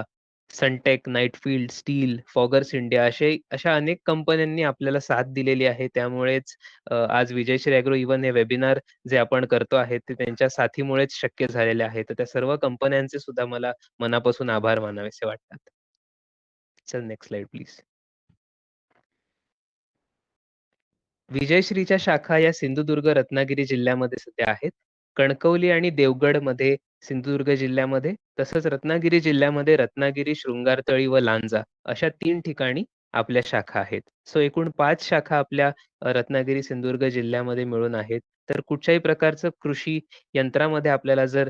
Suntech, Nightfield, Steel, Foggers India अशा अनेक कंपन्यांनी आपल्याला साथ दिलेली आहे. त्यामुळेच आज विजयश्री ॲग्रो इव्हन हे वेबिनार जे आपण करतो आहे, ते त्यांच्या साथीमुळेच शक्य झालेले आहे. तर त्या सर्व कंपन्यांचे सुद्धा मला मनापासून आभार मानावेसे वाटतात. चल नेक्स्ट स्लाईड प्लीज. विजयश्रीच्या शाखा या सिंधुदुर्ग, रत्नागिरी जिल्ह्यामध्ये सध्या आहेत. कणकवली आणि देवगडमध्ये सिंधुदुर्ग जिल्ह्यामध्ये, तसंच रत्नागिरी जिल्ह्यामध्ये रत्नागिरी, शृंगारतळी व लांजा अशा 3 ठिकाणी आपल्या शाखा आहेत. सो एकूण 5 शाखा आपल्या रत्नागिरी, सिंधुदुर्ग जिल्ह्यामध्ये मिळून आहेत. तर कुठच्याही प्रकारचं कृषी यंत्रामध्ये आपल्याला जर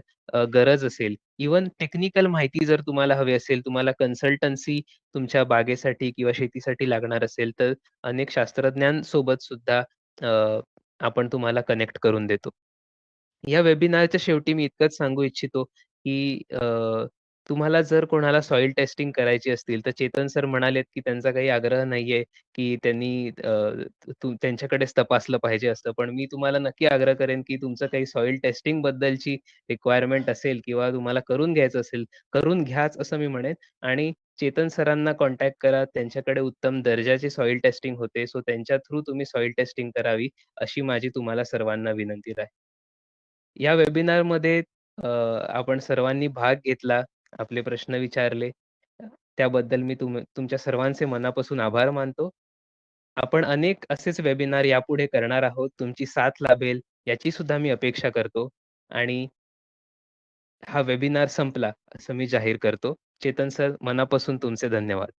गरज असेल, इव्हन टेक्निकल माहिती जर तुम्हाला हवी असेल, तुम्हाला कन्सल्टन्सी तुमच्या बागेसाठी किंवा शेतीसाठी लागणार असेल, तर अनेक शास्त्रज्ञांसोबत सुद्धा आपण तुम्हाला कनेक्ट करून देतो. या वेबिनारच्या शेवटी मी इतकंच सांगू इच्छितो, की तुम्हाला जर कोणाला सॉइल टेस्टिंग करायची असतील, तर चेतन सर म्हणालेत, की त्यांचा काही आग्रह नाहीये, की त्यांनी त्यांच्याकडेच तपासलं पाहिजे असं. पण मी तुम्हाला नक्की आग्रह करेन, की तुमचं काही सॉइल टेस्टिंग बद्दलची रिक्वायरमेंट असेल किंवा तुम्हाला करून घ्यायचं असेल, करून घ्याच असं मी म्हणेन आणि चेतन सरांना कॉन्टॅक्ट करा. त्यांच्याकडे उत्तम दर्जाची सॉइल टेस्टिंग होते. सो त्यांच्या थ्रू तुम्ही सॉइल टेस्टिंग करावी, अशी माझी तुम्हाला सर्वांना विनंती आहे. या वेबिनारमध्ये आपण सर्वांनी भाग घेतला, आपले प्रश्न विचारले. त्याबद्दल मी तुमच्या सर्वांचे मनापासून आभार मानतो. आपण अनेक असेच वेबिनार यापुढे करणार आहोत. तुमची साथ लाभेल याची सुद्धा मी अपेक्षा करतो आणि हा वेबिनार संपला असं मी जाहीर करतो. चेतन सर, मनापासून तुमचे धन्यवाद.